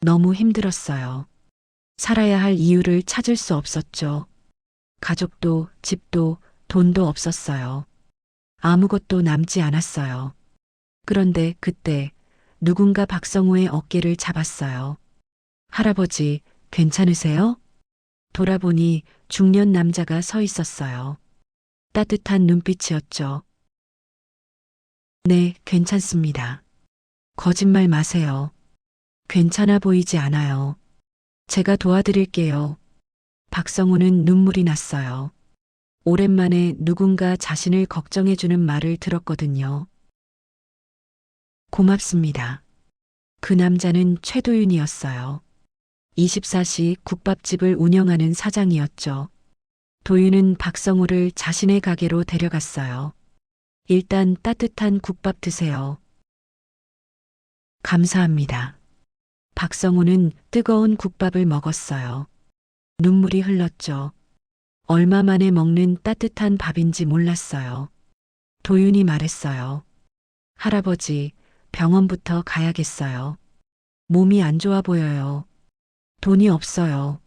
S1: 너무 힘들었어요. 살아야 할 이유를 찾을 수 없었죠. 가족도 집도 돈도 없었어요. 아무것도 남지 않았어요. 그런데 그때 누군가 박성우의 어깨를 잡았어요. 할아버지, 괜찮으세요? 돌아보니 중년 남자가 서 있었어요. 따뜻한 눈빛이었죠. 네, 괜찮습니다. 거짓말 마세요. 괜찮아 보이지 않아요. 제가 도와드릴게요. 박성우는 눈물이 났어요. 오랜만에 누군가 자신을 걱정해주는 말을 들었거든요. 고맙습니다. 그 남자는 최도윤이었어요. 24시 국밥집을 운영하는 사장이었죠. 도윤은 박성우를 자신의 가게로 데려갔어요. 일단 따뜻한 국밥 드세요. 감사합니다. 박성우는 뜨거운 국밥을 먹었어요. 눈물이 흘렀죠. 얼마 만에 먹는 따뜻한 밥인지 몰랐어요. 도윤이 말했어요. 할아버지, 병원부터 가야겠어요. 몸이 안 좋아 보여요. 돈이 없어요.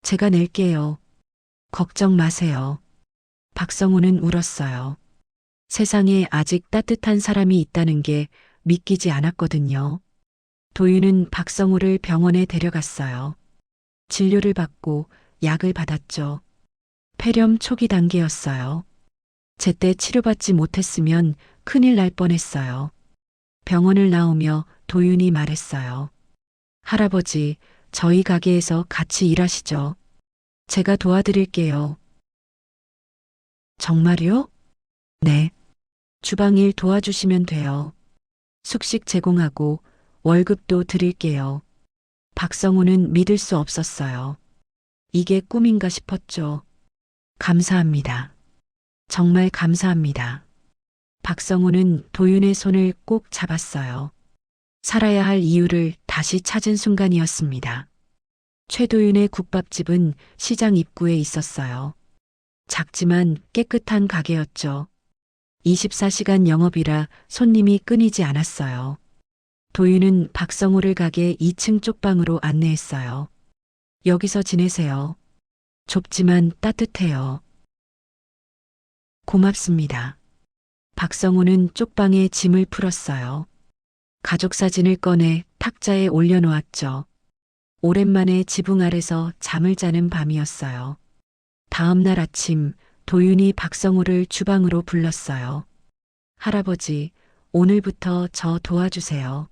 S1: 제가 낼게요. 걱정 마세요. 박성우는 울었어요. 세상에 아직 따뜻한 사람이 있다는 게 믿기지 않았거든요. 도윤은 박성우를 병원에 데려갔어요. 진료를 받고 약을 받았죠. 폐렴 초기 단계였어요. 제때 치료받지 못했으면 큰일 날 뻔했어요. 병원을 나오며 도윤이 말했어요. 할아버지, 저희 가게에서 같이 일하시죠. 제가 도와드릴게요. 정말요? 네. 주방일 도와주시면 돼요. 숙식 제공하고 월급도 드릴게요. 박성우는 믿을 수 없었어요. 이게 꿈인가 싶었죠. 감사합니다. 정말 감사합니다. 박성우는 도윤의 손을 꼭 잡았어요. 살아야 할 이유를 다시 찾은 순간이었습니다. 최도윤의 국밥집은 시장 입구에 있었어요. 작지만 깨끗한 가게였죠. 24시간 영업이라 손님이 끊이지 않았어요. 도윤은 박성우를 가게 2층 쪽방으로 안내했어요. 여기서 지내세요. 좁지만 따뜻해요. 고맙습니다. 박성우는 쪽방에 짐을 풀었어요. 가족 사진을 꺼내 탁자에 올려놓았죠. 오랜만에 지붕 아래서 잠을 자는 밤이었어요. 다음 날 아침 도윤이 박성우를 주방으로 불렀어요. 할아버지, 오늘부터 저 도와주세요.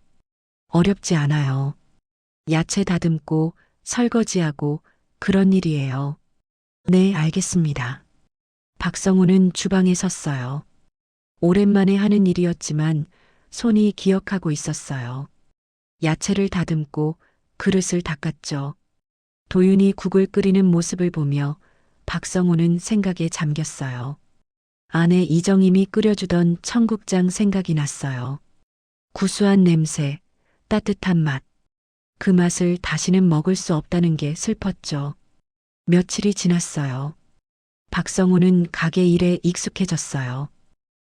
S1: 어렵지 않아요. 야채 다듬고 설거지하고 그런 일이에요. 네, 알겠습니다. 박성우는 주방에 섰어요. 오랜만에 하는 일이었지만 손이 기억하고 있었어요. 야채를 다듬고 그릇을 닦았죠. 도윤이 국을 끓이는 모습을 보며 박성우는 생각에 잠겼어요. 아내 이정임이 끓여주던 청국장 생각이 났어요. 구수한 냄새, 따뜻한 맛. 그 맛을 다시는 먹을 수 없다는 게 슬펐죠. 며칠이 지났어요. 박성우는 가게 일에 익숙해졌어요.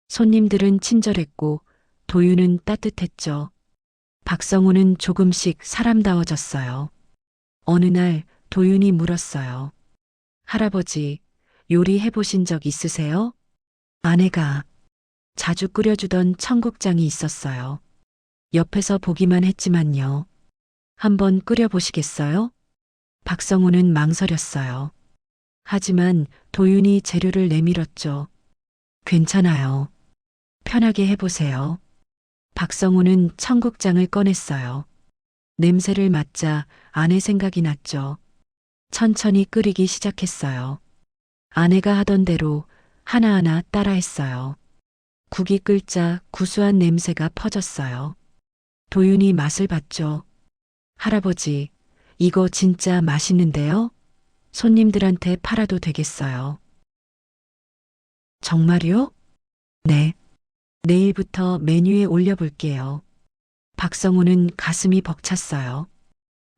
S1: 손님들은 친절했고 도유는 따뜻했죠. 박성우는 조금씩 사람다워졌어요. 어느 날 도윤이 물었어요. 할아버지, 요리해 보신 적 있으세요? 아내가 자주 끓여주던 청국장이 있었어요. 옆에서 보기만 했지만요. 한번 끓여보시겠어요? 박성우는 망설였어요. 하지만 도윤이 재료를 내밀었죠. 괜찮아요. 편하게 해보세요. 박성우는 청국장을 꺼냈어요. 냄새를 맡자 아내 생각이 났죠. 천천히 끓이기 시작했어요. 아내가 하던 대로 하나하나 따라했어요. 국이 끓자 구수한 냄새가 퍼졌어요. 도윤이 맛을 봤죠. 할아버지, 이거 진짜 맛있는데요? 손님들한테 팔아도 되겠어요. 정말요? 네. 내일부터 메뉴에 올려볼게요. 박성우는 가슴이 벅찼어요.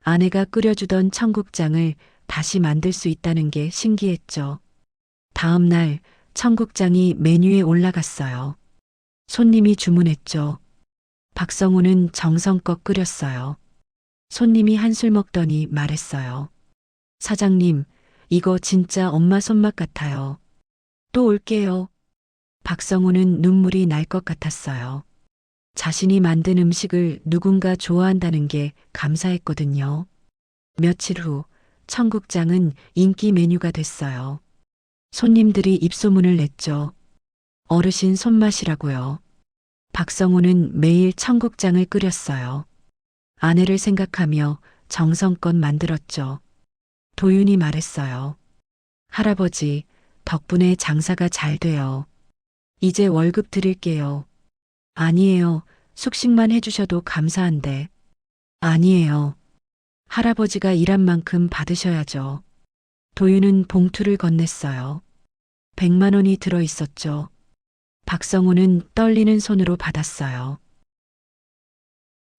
S1: 아내가 끓여주던 청국장을 다시 만들 수 있다는 게 신기했죠. 다음 날 청국장이 메뉴에 올라갔어요. 손님이 주문했죠. 박성우는 정성껏 끓였어요. 손님이 한술 먹더니 말했어요. 사장님, 이거 진짜 엄마 손맛 같아요. 또 올게요. 박성우는 눈물이 날 것 같았어요. 자신이 만든 음식을 누군가 좋아한다는 게 감사했거든요. 며칠 후 청국장은 인기 메뉴가 됐어요. 손님들이 입소문을 냈죠. 어르신 손맛이라고요. 박성우는 매일 청국장을 끓였어요. 아내를 생각하며 정성껏 만들었죠. 도윤이 말했어요. 할아버지, 덕분에 장사가 잘 돼요. 이제 월급 드릴게요. 아니에요. 숙식만 해주셔도 감사한데. 아니에요. 할아버지가 일한 만큼 받으셔야죠. 도윤은 봉투를 건넸어요. 100만 원이 들어 있었죠. 박성우는 떨리는 손으로 받았어요.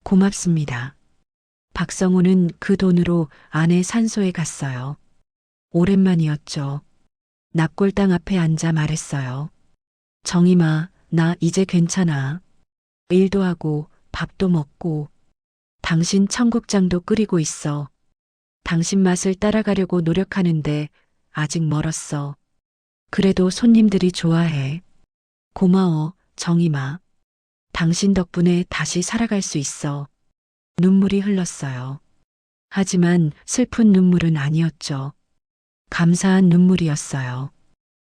S1: 고맙습니다. 박성우는 그 돈으로 아내 산소에 갔어요. 오랜만이었죠. 납골당 앞에 앉아 말했어요. 정임아, 나 이제 괜찮아. 일도 하고 밥도 먹고 당신 청국장도 끓이고 있어. 당신 맛을 따라가려고 노력하는데 아직 멀었어. 그래도 손님들이 좋아해. 고마워, 정임아. 당신 덕분에 다시 살아갈 수 있어. 눈물이 흘렀어요. 하지만 슬픈 눈물은 아니었죠. 감사한 눈물이었어요.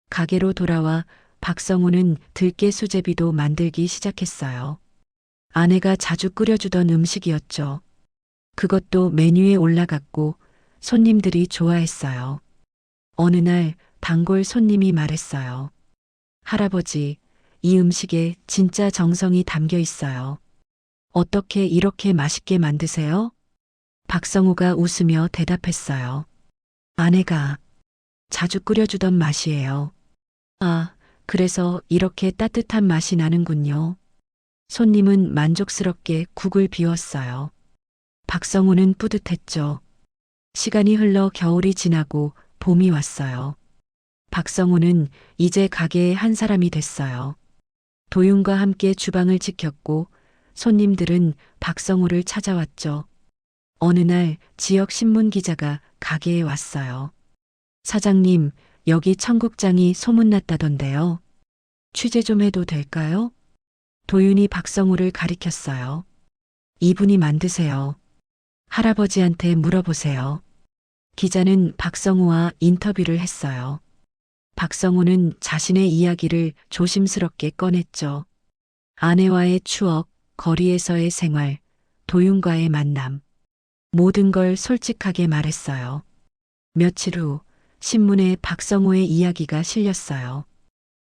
S1: 가게로 돌아와 박성우는 들깨 수제비도 만들기 시작했어요. 아내가 자주 끓여주던 음식이었죠. 그것도 메뉴에 올라갔고 손님들이 좋아했어요. 어느 날 단골 손님이 말했어요. 할아버지, 이 음식에 진짜 정성이 담겨 있어요. 어떻게 이렇게 맛있게 만드세요? 박성우가 웃으며 대답했어요. 아내가 자주 끓여주던 맛이에요. 아, 그래서 이렇게 따뜻한 맛이 나는군요. 손님은 만족스럽게 국을 비웠어요. 박성우는 뿌듯했죠. 시간이 흘러 겨울이 지나고 봄이 왔어요. 박성우는 이제 가게의 한 사람이 됐어요. 도윤과 함께 주방을 지켰고 손님들은 박성우를 찾아왔죠. 어느 날 지역 신문 기자가 가게에 왔어요. 사장님, 여기 청국장이 소문났다던데요. 취재 좀 해도 될까요? 도윤이 박성우를 가리켰어요. 이분이 만드세요. 할아버지한테 물어보세요. 기자는 박성우와 인터뷰를 했어요. 박성우는 자신의 이야기를 조심스럽게 꺼냈죠. 아내와의 추억, 거리에서의 생활, 도윤과의 만남. 모든 걸 솔직하게 말했어요. 며칠 후 신문에 박성우의 이야기가 실렸어요.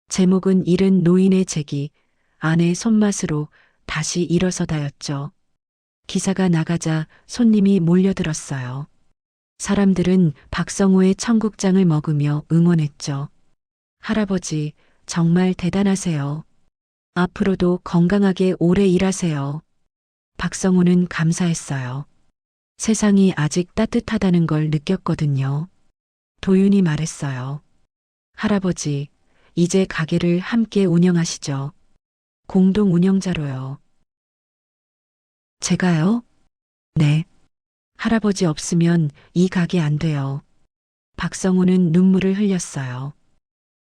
S1: 제목은 잃은 노인의 재기, 아내의 손맛으로 다시 일어서다였죠. 기사가 나가자 손님이 몰려들었어요. 사람들은 박성우의 청국장을 먹으며 응원했죠. 할아버지, 정말 대단하세요. 앞으로도 건강하게 오래 일하세요. 박성우는 감사했어요. 세상이 아직 따뜻하다는 걸 느꼈거든요. 도윤이 말했어요. 할아버지, 이제 가게를 함께 운영하시죠. 공동 운영자로요. 제가요? 네. 할아버지 없으면 이 가게 안 돼요. 박성우는 눈물을 흘렸어요.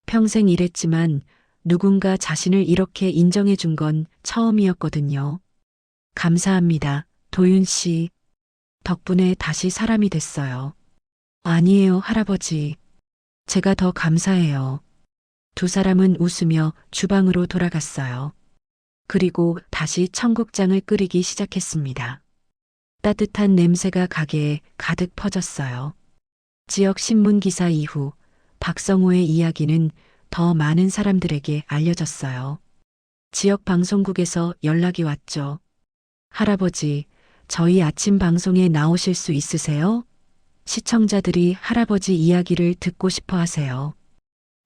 S1: 평생 일했지만 누군가 자신을 이렇게 인정해 준 건 처음이었거든요. 감사합니다, 도윤 씨. 덕분에 다시 사람이 됐어요. 아니에요, 할아버지. 제가 더 감사해요. 두 사람은 웃으며 주방으로 돌아갔어요. 그리고 다시 청국장을 끓이기 시작했습니다. 따뜻한 냄새가 가게에 가득 퍼졌어요. 지역 신문 기사 이후 박성호의 이야기는 더 많은 사람들에게 알려졌어요. 지역 방송국에서 연락이 왔죠. 할아버지, 저희 아침 방송에 나오실 수 있으세요? 시청자들이 할아버지 이야기를 듣고 싶어 하세요.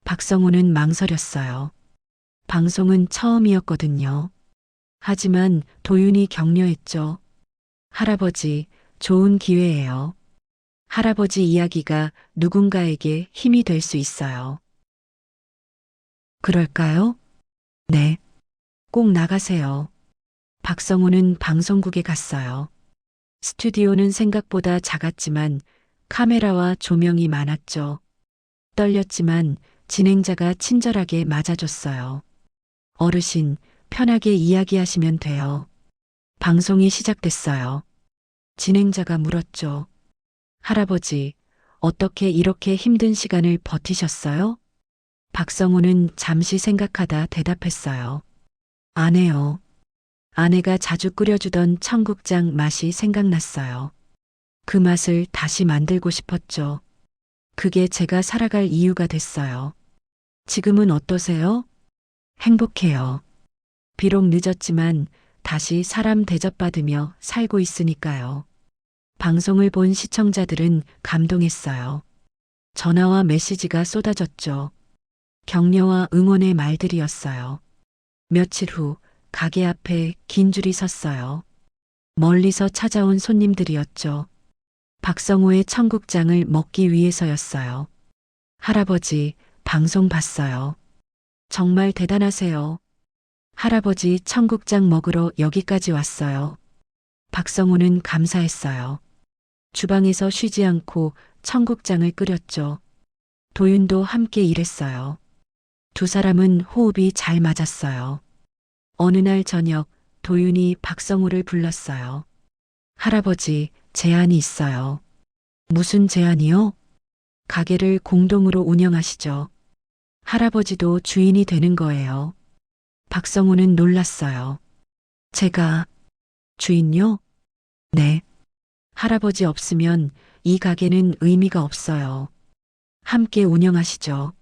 S1: 박성호는 망설였어요. 방송은 처음이었거든요. 하지만 도윤이 격려했죠. 할아버지, 좋은 기회예요. 할아버지 이야기가 누군가에게 힘이 될 수 있어요. 그럴까요? 네. 꼭 나가세요. 박성우는 방송국에 갔어요. 스튜디오는 생각보다 작았지만 카메라와 조명이 많았죠. 떨렸지만 진행자가 친절하게 맞아줬어요. 어르신, 편하게 이야기하시면 돼요. 방송이 시작됐어요. 진행자가 물었죠. 할아버지, 어떻게 이렇게 힘든 시간을 버티셨어요? 박성우는 잠시 생각하다 대답했어요. 아내요. 아내가 자주 끓여주던 청국장 맛이 생각났어요. 그 맛을 다시 만들고 싶었죠. 그게 제가 살아갈 이유가 됐어요. 지금은 어떠세요? 행복해요. 비록 늦었지만 다시 사람 대접받으며 살고 있으니까요. 방송을 본 시청자들은 감동했어요. 전화와 메시지가 쏟아졌죠. 격려와 응원의 말들이었어요. 며칠 후 가게 앞에 긴 줄이 섰어요. 멀리서 찾아온 손님들이었죠. 박성호의 청국장을 먹기 위해서였어요. 할아버지, 방송 봤어요. 정말 대단하세요. 할아버지 청국장 먹으러 여기까지 왔어요. 박성호는 감사했어요. 주방에서 쉬지 않고 청국장을 끓였죠. 도윤도 함께 일했어요. 두 사람은 호흡이 잘 맞았어요. 어느 날 저녁 도윤이 박성우를 불렀어요. 할아버지, 제안이 있어요. 무슨 제안이요? 가게를 공동으로 운영하시죠. 할아버지도 주인이 되는 거예요. 박성우는 놀랐어요. 제가 주인요? 네. 할아버지 없으면 이 가게는 의미가 없어요. 함께 운영하시죠.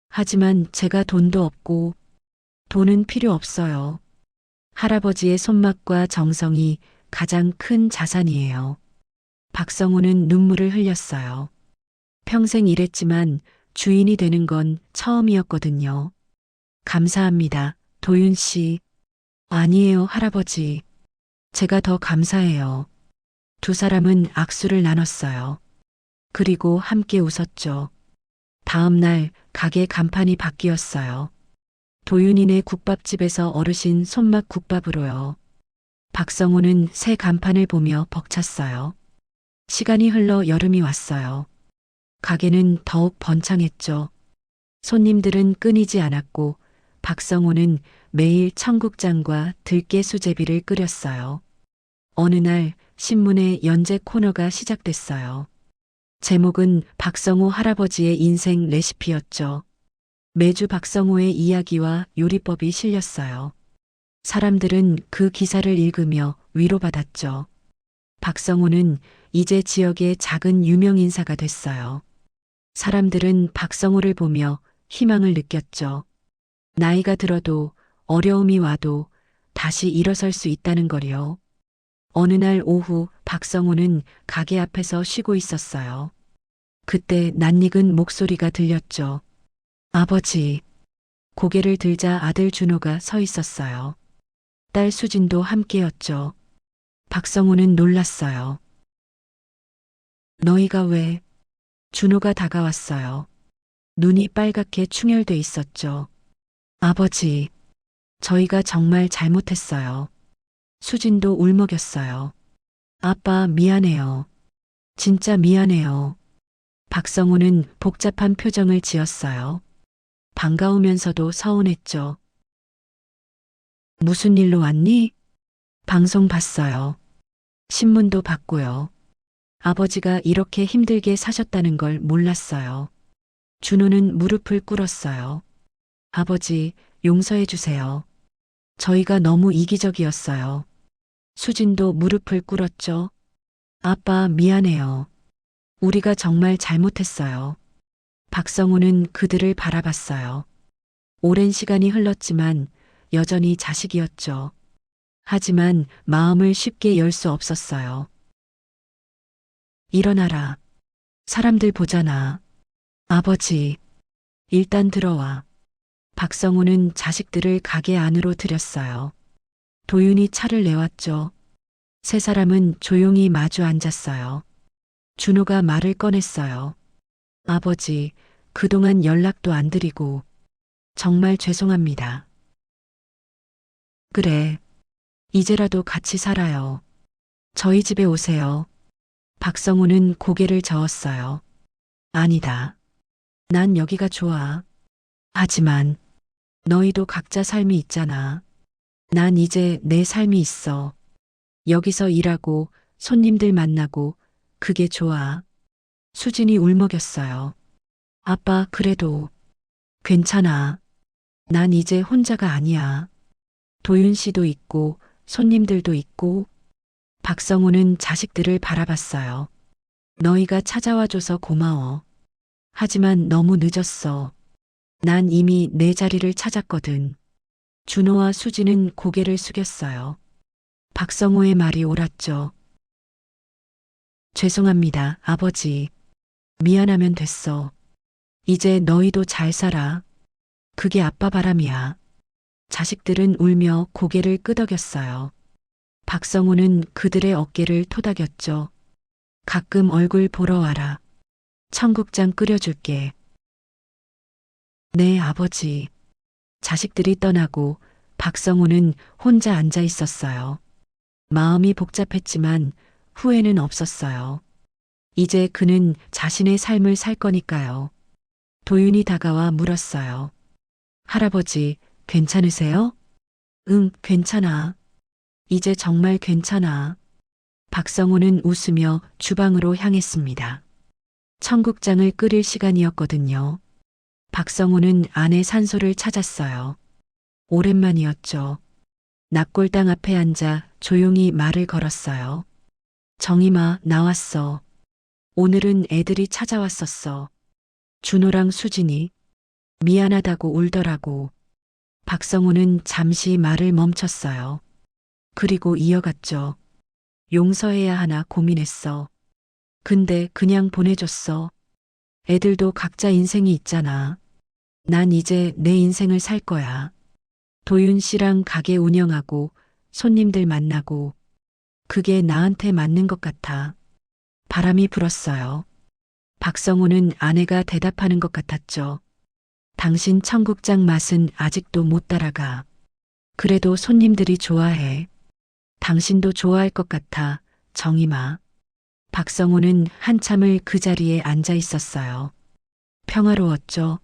S1: 하지만 제가 돈도 없고 돈은 필요 없어요. 할아버지의 손맛과 정성이 가장 큰 자산이에요. 박성우는 눈물을 흘렸어요. 평생 일했지만 주인이 되는 건 처음이었거든요. 감사합니다, 도윤 씨. 아니에요, 할아버지. 제가 더 감사해요. 두 사람은 악수를 나눴어요. 그리고 함께 웃었죠. 다음 날 가게 간판이 바뀌었어요. 도윤이네 국밥집에서 어르신 손맛 국밥으로요. 박성우는 새 간판을 보며 벅찼어요. 시간이 흘러 여름이 왔어요. 가게는 더욱 번창했죠. 손님들은 끊이지 않았고 박성우는 매일 청국장과 들깨 수제비를 끓였어요. 어느 날 신문에 연재 코너가 시작됐어요. 제목은 박성우 할아버지의 인생 레시피였죠. 매주 박성우의 이야기와 요리법이 실렸어요. 사람들은 그 기사를 읽으며 위로받았죠. 박성우는 이제 지역의 작은 유명 인사가 됐어요. 사람들은 박성우를 보며 희망을 느꼈죠. 나이가 들어도 어려움이 와도 다시 일어설 수 있다는 거요. 어느 날 오후 박성우는 가게 앞에서 쉬고 있었어요. 그때 낯익은 목소리가 들렸죠. 아버지. 고개를 들자 아들 준호가 서 있었어요. 딸 수진도 함께였죠. 박성우는 놀랐어요. 너희가 왜? 준호가 다가왔어요. 눈이 빨갛게 충혈돼 있었죠. 아버지, 저희가 정말 잘못했어요. 수진도 울먹였어요. 아빠 미안해요. 진짜 미안해요. 박성우는 복잡한 표정을 지었어요. 반가우면서도 서운했죠. 무슨 일로 왔니? 방송 봤어요. 신문도 봤고요. 아버지가 이렇게 힘들게 사셨다는 걸 몰랐어요. 준호는 무릎을 꿇었어요. 아버지, 용서해 주세요. 저희가 너무 이기적이었어요. 수진도 무릎을 꿇었죠. 아빠 미안해요. 우리가 정말 잘못했어요. 박성우는 그들을 바라봤어요. 오랜 시간이 흘렀지만 여전히 자식이었죠. 하지만 마음을 쉽게 열 수 없었어요. 일어나라. 사람들 보잖아. 아버지, 일단 들어와. 박성우는 자식들을 가게 안으로 들였어요. 도윤이 차를 내왔죠. 세 사람은 조용히 마주 앉았어요. 준호가 말을 꺼냈어요. 아버지, 그동안 연락도 안 드리고 정말 죄송합니다. 그래, 이제라도 같이 살아요. 저희 집에 오세요. 박성우는 고개를 저었어요. 아니다. 난 여기가 좋아. 하지만 너희도 각자 삶이 있잖아. 난 이제 내 삶이 있어. 여기서 일하고 손님들 만나고 그게 좋아. 수진이 울먹였어요. 아빠, 그래도 괜찮아. 난 이제 혼자가 아니야. 도윤 씨도 있고 손님들도 있고. 박성우는 자식들을 바라봤어요. 너희가 찾아와줘서 고마워. 하지만 너무 늦었어. 난 이미 내 자리를 찾았거든. 준호와 수지는 고개를 숙였어요. 박성우의 말이 옳았죠. 죄송합니다, 아버지. 미안하면 됐어. 이제 너희도 잘 살아. 그게 아빠 바람이야. 자식들은 울며 고개를 끄덕였어요. 박성우는 그들의 어깨를 토닥였죠. 가끔 얼굴 보러 와라. 청국장 끓여줄게. 네, 아버지. 자식들이 떠나고 박성우는 혼자 앉아 있었어요. 마음이 복잡했지만 후회는 없었어요. 이제 그는 자신의 삶을 살 거니까요. 도윤이 다가와 물었어요. 할아버지, 괜찮으세요? 응, 괜찮아. 이제 정말 괜찮아. 박성우는 웃으며 주방으로 향했습니다. 청국장을 끓일 시간이었거든요. 박성우는 아내 산소를 찾았어요. 오랜만이었죠. 낙골당 앞에 앉아 조용히 말을 걸었어요. 정임아, 나왔어. 오늘은 애들이 찾아왔었어. 준호랑 수진이 미안하다고 울더라고. 박성우는 잠시 말을 멈췄어요. 그리고 이어갔죠. 용서해야 하나 고민했어. 근데 그냥 보내줬어. 애들도 각자 인생이 있잖아. 난 이제 내 인생을 살 거야. 도윤 씨랑 가게 운영하고 손님들 만나고 그게 나한테 맞는 것 같아. 바람이 불었어요. 박성우는 아내가 대답하는 것 같았죠. 당신 청국장 맛은 아직도 못 따라가. 그래도 손님들이 좋아해. 당신도 좋아할 것 같아, 정임아. 박성우는 한참을 그 자리에 앉아 있었어요. 평화로웠죠.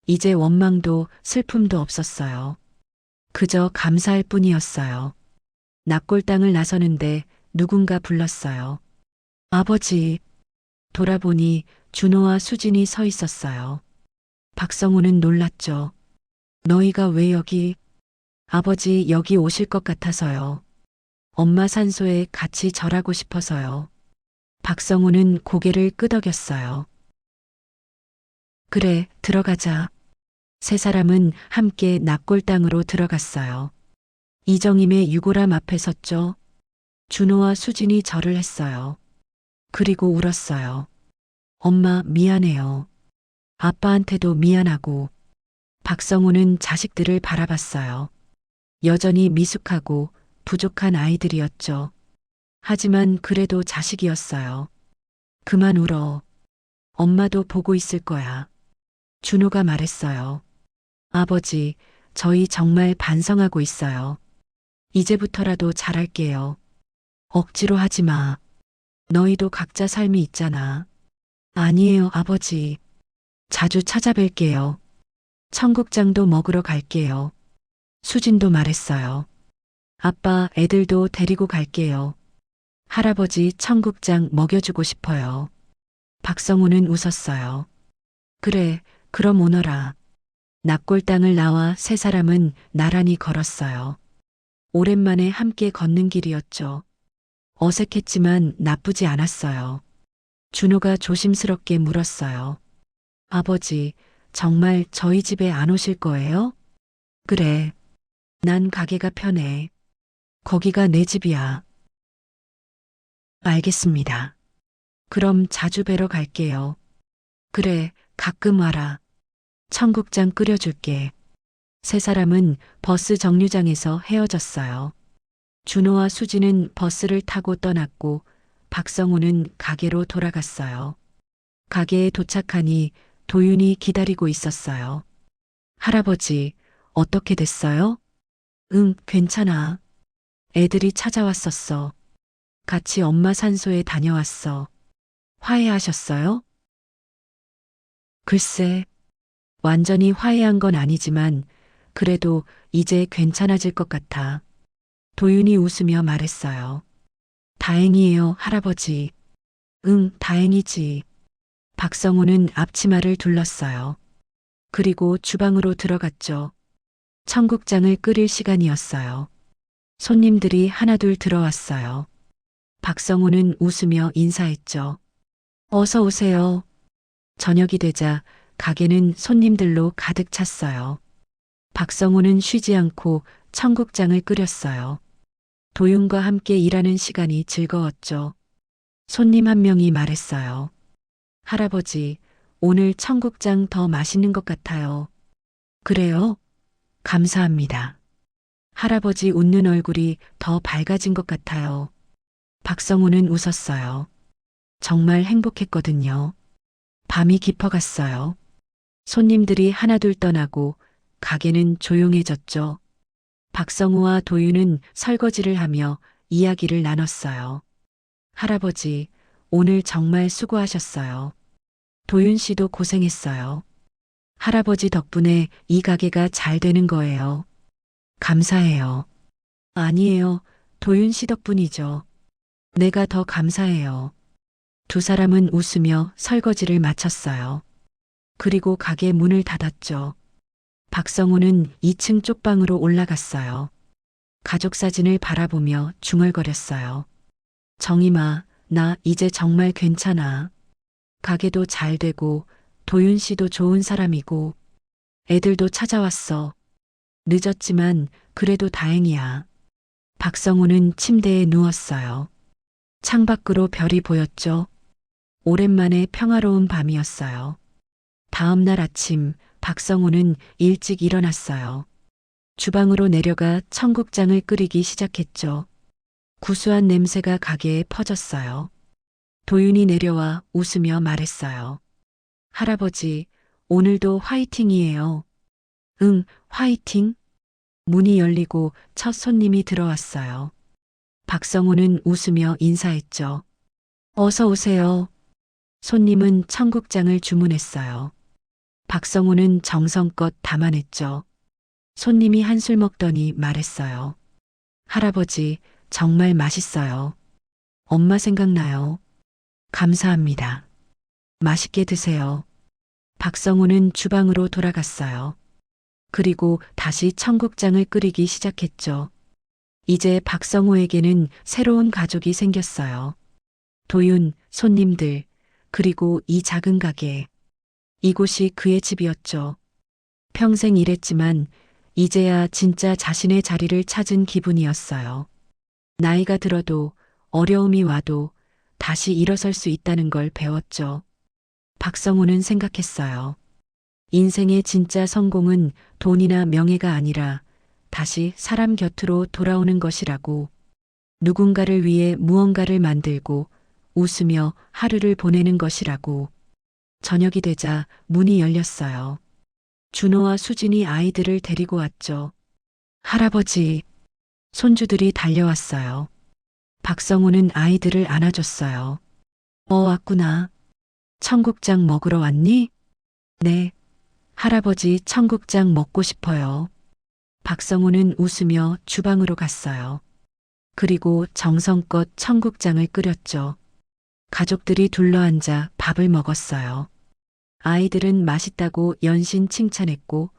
S1: 이제 원망도 슬픔도 없었어요. 그저 감사할 뿐이었어요. 낙골당을 나서는데 누군가 불렀어요. 아버지. 돌아보니 준호와 수진이 서 있었어요. 박성우는 놀랐죠. 너희가 왜 여기? 아버지 여기 오실 것 같아서요. 엄마 산소에 같이 절하고 싶어서요. 박성우는 고개를 끄덕였어요. 그래, 들어가자. 세 사람은 함께 낙골당으로 들어갔어요. 이정임의 유골함 앞에 섰죠. 준호와 수진이 절을 했어요. 그리고 울었어요. 엄마 미안해요. 아빠한테도 미안하고. 박성우는 자식들을 바라봤어요. 여전히 미숙하고 부족한 아이들이었죠. 하지만 그래도 자식이었어요. 그만 울어. 엄마도 보고 있을 거야. 준호가 말했어요. 아버지, 저희 정말 반성하고 있어요. 이제부터라도 잘할게요. 억지로 하지 마. 너희도 각자 삶이 있잖아. 아니에요, 아버지. 자주 찾아뵐게요. 청국장도 먹으러 갈게요. 수진도 말했어요. 아빠, 애들도 데리고 갈게요. 할아버지 청국장 먹여주고 싶어요. 박성우는 웃었어요. 그래, 그럼 오너라. 납골당을 나와 세 사람은 나란히 걸었어요. 오랜만에 함께 걷는 길이었죠. 어색했지만 나쁘지 않았어요. 준호가 조심스럽게 물었어요. 아버지, 정말 저희 집에 안 오실 거예요? 그래. 난 가게가 편해. 거기가 내 집이야. 알겠습니다. 그럼 자주 뵈러 갈게요. 그래, 가끔 와라. 청국장 끓여줄게. 세 사람은 버스 정류장에서 헤어졌어요. 준호와 수지는 버스를 타고 떠났고 박성우는 가게로 돌아갔어요. 가게에 도착하니 도윤이 기다리고 있었어요. 할아버지, 어떻게 됐어요? 응, 괜찮아. 애들이 찾아왔었어. 같이 엄마 산소에 다녀왔어. 화해하셨어요? 글쎄, 완전히 화해한 건 아니지만 그래도 이제 괜찮아질 것 같아. 도윤이 웃으며 말했어요. 다행이에요, 할아버지. 응, 다행이지. 박성우는 앞치마를 둘렀어요. 그리고 주방으로 들어갔죠. 청국장을 끓일 시간이었어요. 손님들이 하나둘 들어왔어요. 박성우는 웃으며 인사했죠. 어서 오세요. 저녁이 되자 가게는 손님들로 가득 찼어요. 박성우는 쉬지 않고 청국장을 끓였어요. 도윤과 함께 일하는 시간이 즐거웠죠. 손님 한 명이 말했어요. 할아버지, 오늘 청국장 더 맛있는 것 같아요. 그래요? 감사합니다. 할아버지 웃는 얼굴이 더 밝아진 것 같아요. 박성우는 웃었어요. 정말 행복했거든요. 밤이 깊어갔어요. 손님들이 하나둘 떠나고 가게는 조용해졌죠. 박성우와 도윤은 설거지를 하며 이야기를 나눴어요. 할아버지, 오늘 정말 수고하셨어요. 도윤 씨도 고생했어요. 할아버지 덕분에 이 가게가 잘 되는 거예요. 감사해요. 아니에요. 도윤 씨 덕분이죠. 내가 더 감사해요. 두 사람은 웃으며 설거지를 마쳤어요. 그리고 가게 문을 닫았죠. 박성우는 2층 쪽방으로 올라갔어요. 가족 사진을 바라보며 중얼거렸어요. 정임아, 나 이제 정말 괜찮아. 가게도 잘 되고 도윤 씨도 좋은 사람이고 애들도 찾아왔어. 늦었지만 그래도 다행이야. 박성우는 침대에 누웠어요. 창밖으로 별이 보였죠. 오랜만에 평화로운 밤이었어요. 다음 날 아침 박성우는 일찍 일어났어요. 주방으로 내려가 청국장을 끓이기 시작했죠. 구수한 냄새가 가게에 퍼졌어요. 도윤이 내려와 웃으며 말했어요. 할아버지, 오늘도 화이팅이에요. 응, 화이팅. 문이 열리고 첫 손님이 들어왔어요. 박성우는 웃으며 인사했죠. 어서 오세요. 손님은 청국장을 주문했어요. 박성우는 정성껏 담아냈죠. 손님이 한술 먹더니 말했어요. 할아버지, 정말 맛있어요. 엄마 생각나요. 감사합니다. 맛있게 드세요. 박성우는 주방으로 돌아갔어요. 그리고 다시 청국장을 끓이기 시작했죠. 이제 박성우에게는 새로운 가족이 생겼어요. 도윤, 손님들, 그리고 이 작은 가게. 이곳이 그의 집이었죠. 평생 일했지만 이제야 진짜 자신의 자리를 찾은 기분이었어요. 나이가 들어도 어려움이 와도 다시 일어설 수 있다는 걸 배웠죠. 박성우는 생각했어요. 인생의 진짜 성공은 돈이나 명예가 아니라 다시 사람 곁으로 돌아오는 것이라고. 누군가를 위해 무언가를 만들고 웃으며 하루를 보내는 것이라고. 저녁이 되자 문이 열렸어요. 준호와 수진이 아이들을 데리고 왔죠. 할아버지, 손주들이 달려왔어요. 박성우는 아이들을 안아줬어요. 왔구나. 청국장 먹으러 왔니? 네. 할아버지 청국장 먹고 싶어요. 박성우는 웃으며 주방으로 갔어요. 그리고 정성껏 청국장을 끓였죠. 가족들이 둘러앉아 밥을 먹었어요. 아이들은 맛있다고 연신 칭찬했고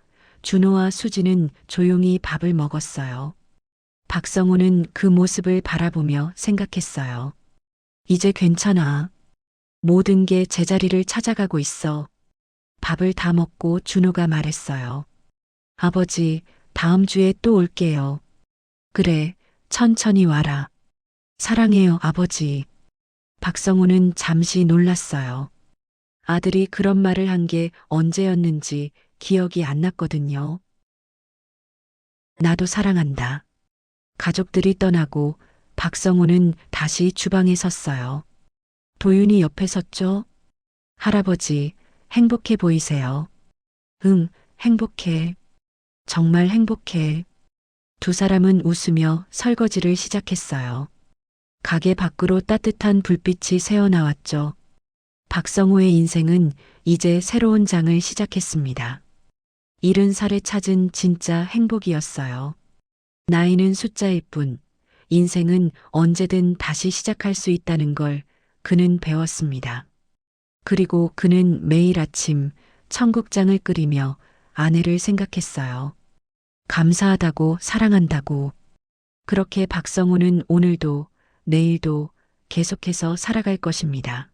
S1: 준호와 수지는 조용히 밥을 먹었어요. 박성우는 그 모습을 바라보며 생각했어요. 이제 괜찮아. 모든 게 제자리를 찾아가고 있어. 밥을 다 먹고 준호가 말했어요. 아버지, 다음 주에 또 올게요. 그래, 천천히 와라. 사랑해요, 아버지. 박성우는 잠시 놀랐어요. 아들이 그런 말을 한 게 언제였는지 기억이 안 났거든요. 나도 사랑한다. 가족들이 떠나고 박성우는 다시 주방에 섰어요. 도윤이 옆에 섰죠? 할아버지, 행복해 보이세요. 응, 행복해. 정말 행복해. 두 사람은 웃으며 설거지를 시작했어요. 가게 밖으로 따뜻한 불빛이 새어나왔죠. 박성우의 인생은 이제 새로운 장을 시작했습니다. 70살에 찾은 진짜 행복이었어요. 나이는 숫자일 뿐, 인생은 언제든 다시 시작할 수 있다는 걸 그는 배웠습니다. 그리고 그는 매일 아침 청국장을 끓이며 아내를 생각했어요. 감사하다고, 사랑한다고. 그렇게 박성우는 오늘도 내일도 계속해서 살아갈 것입니다.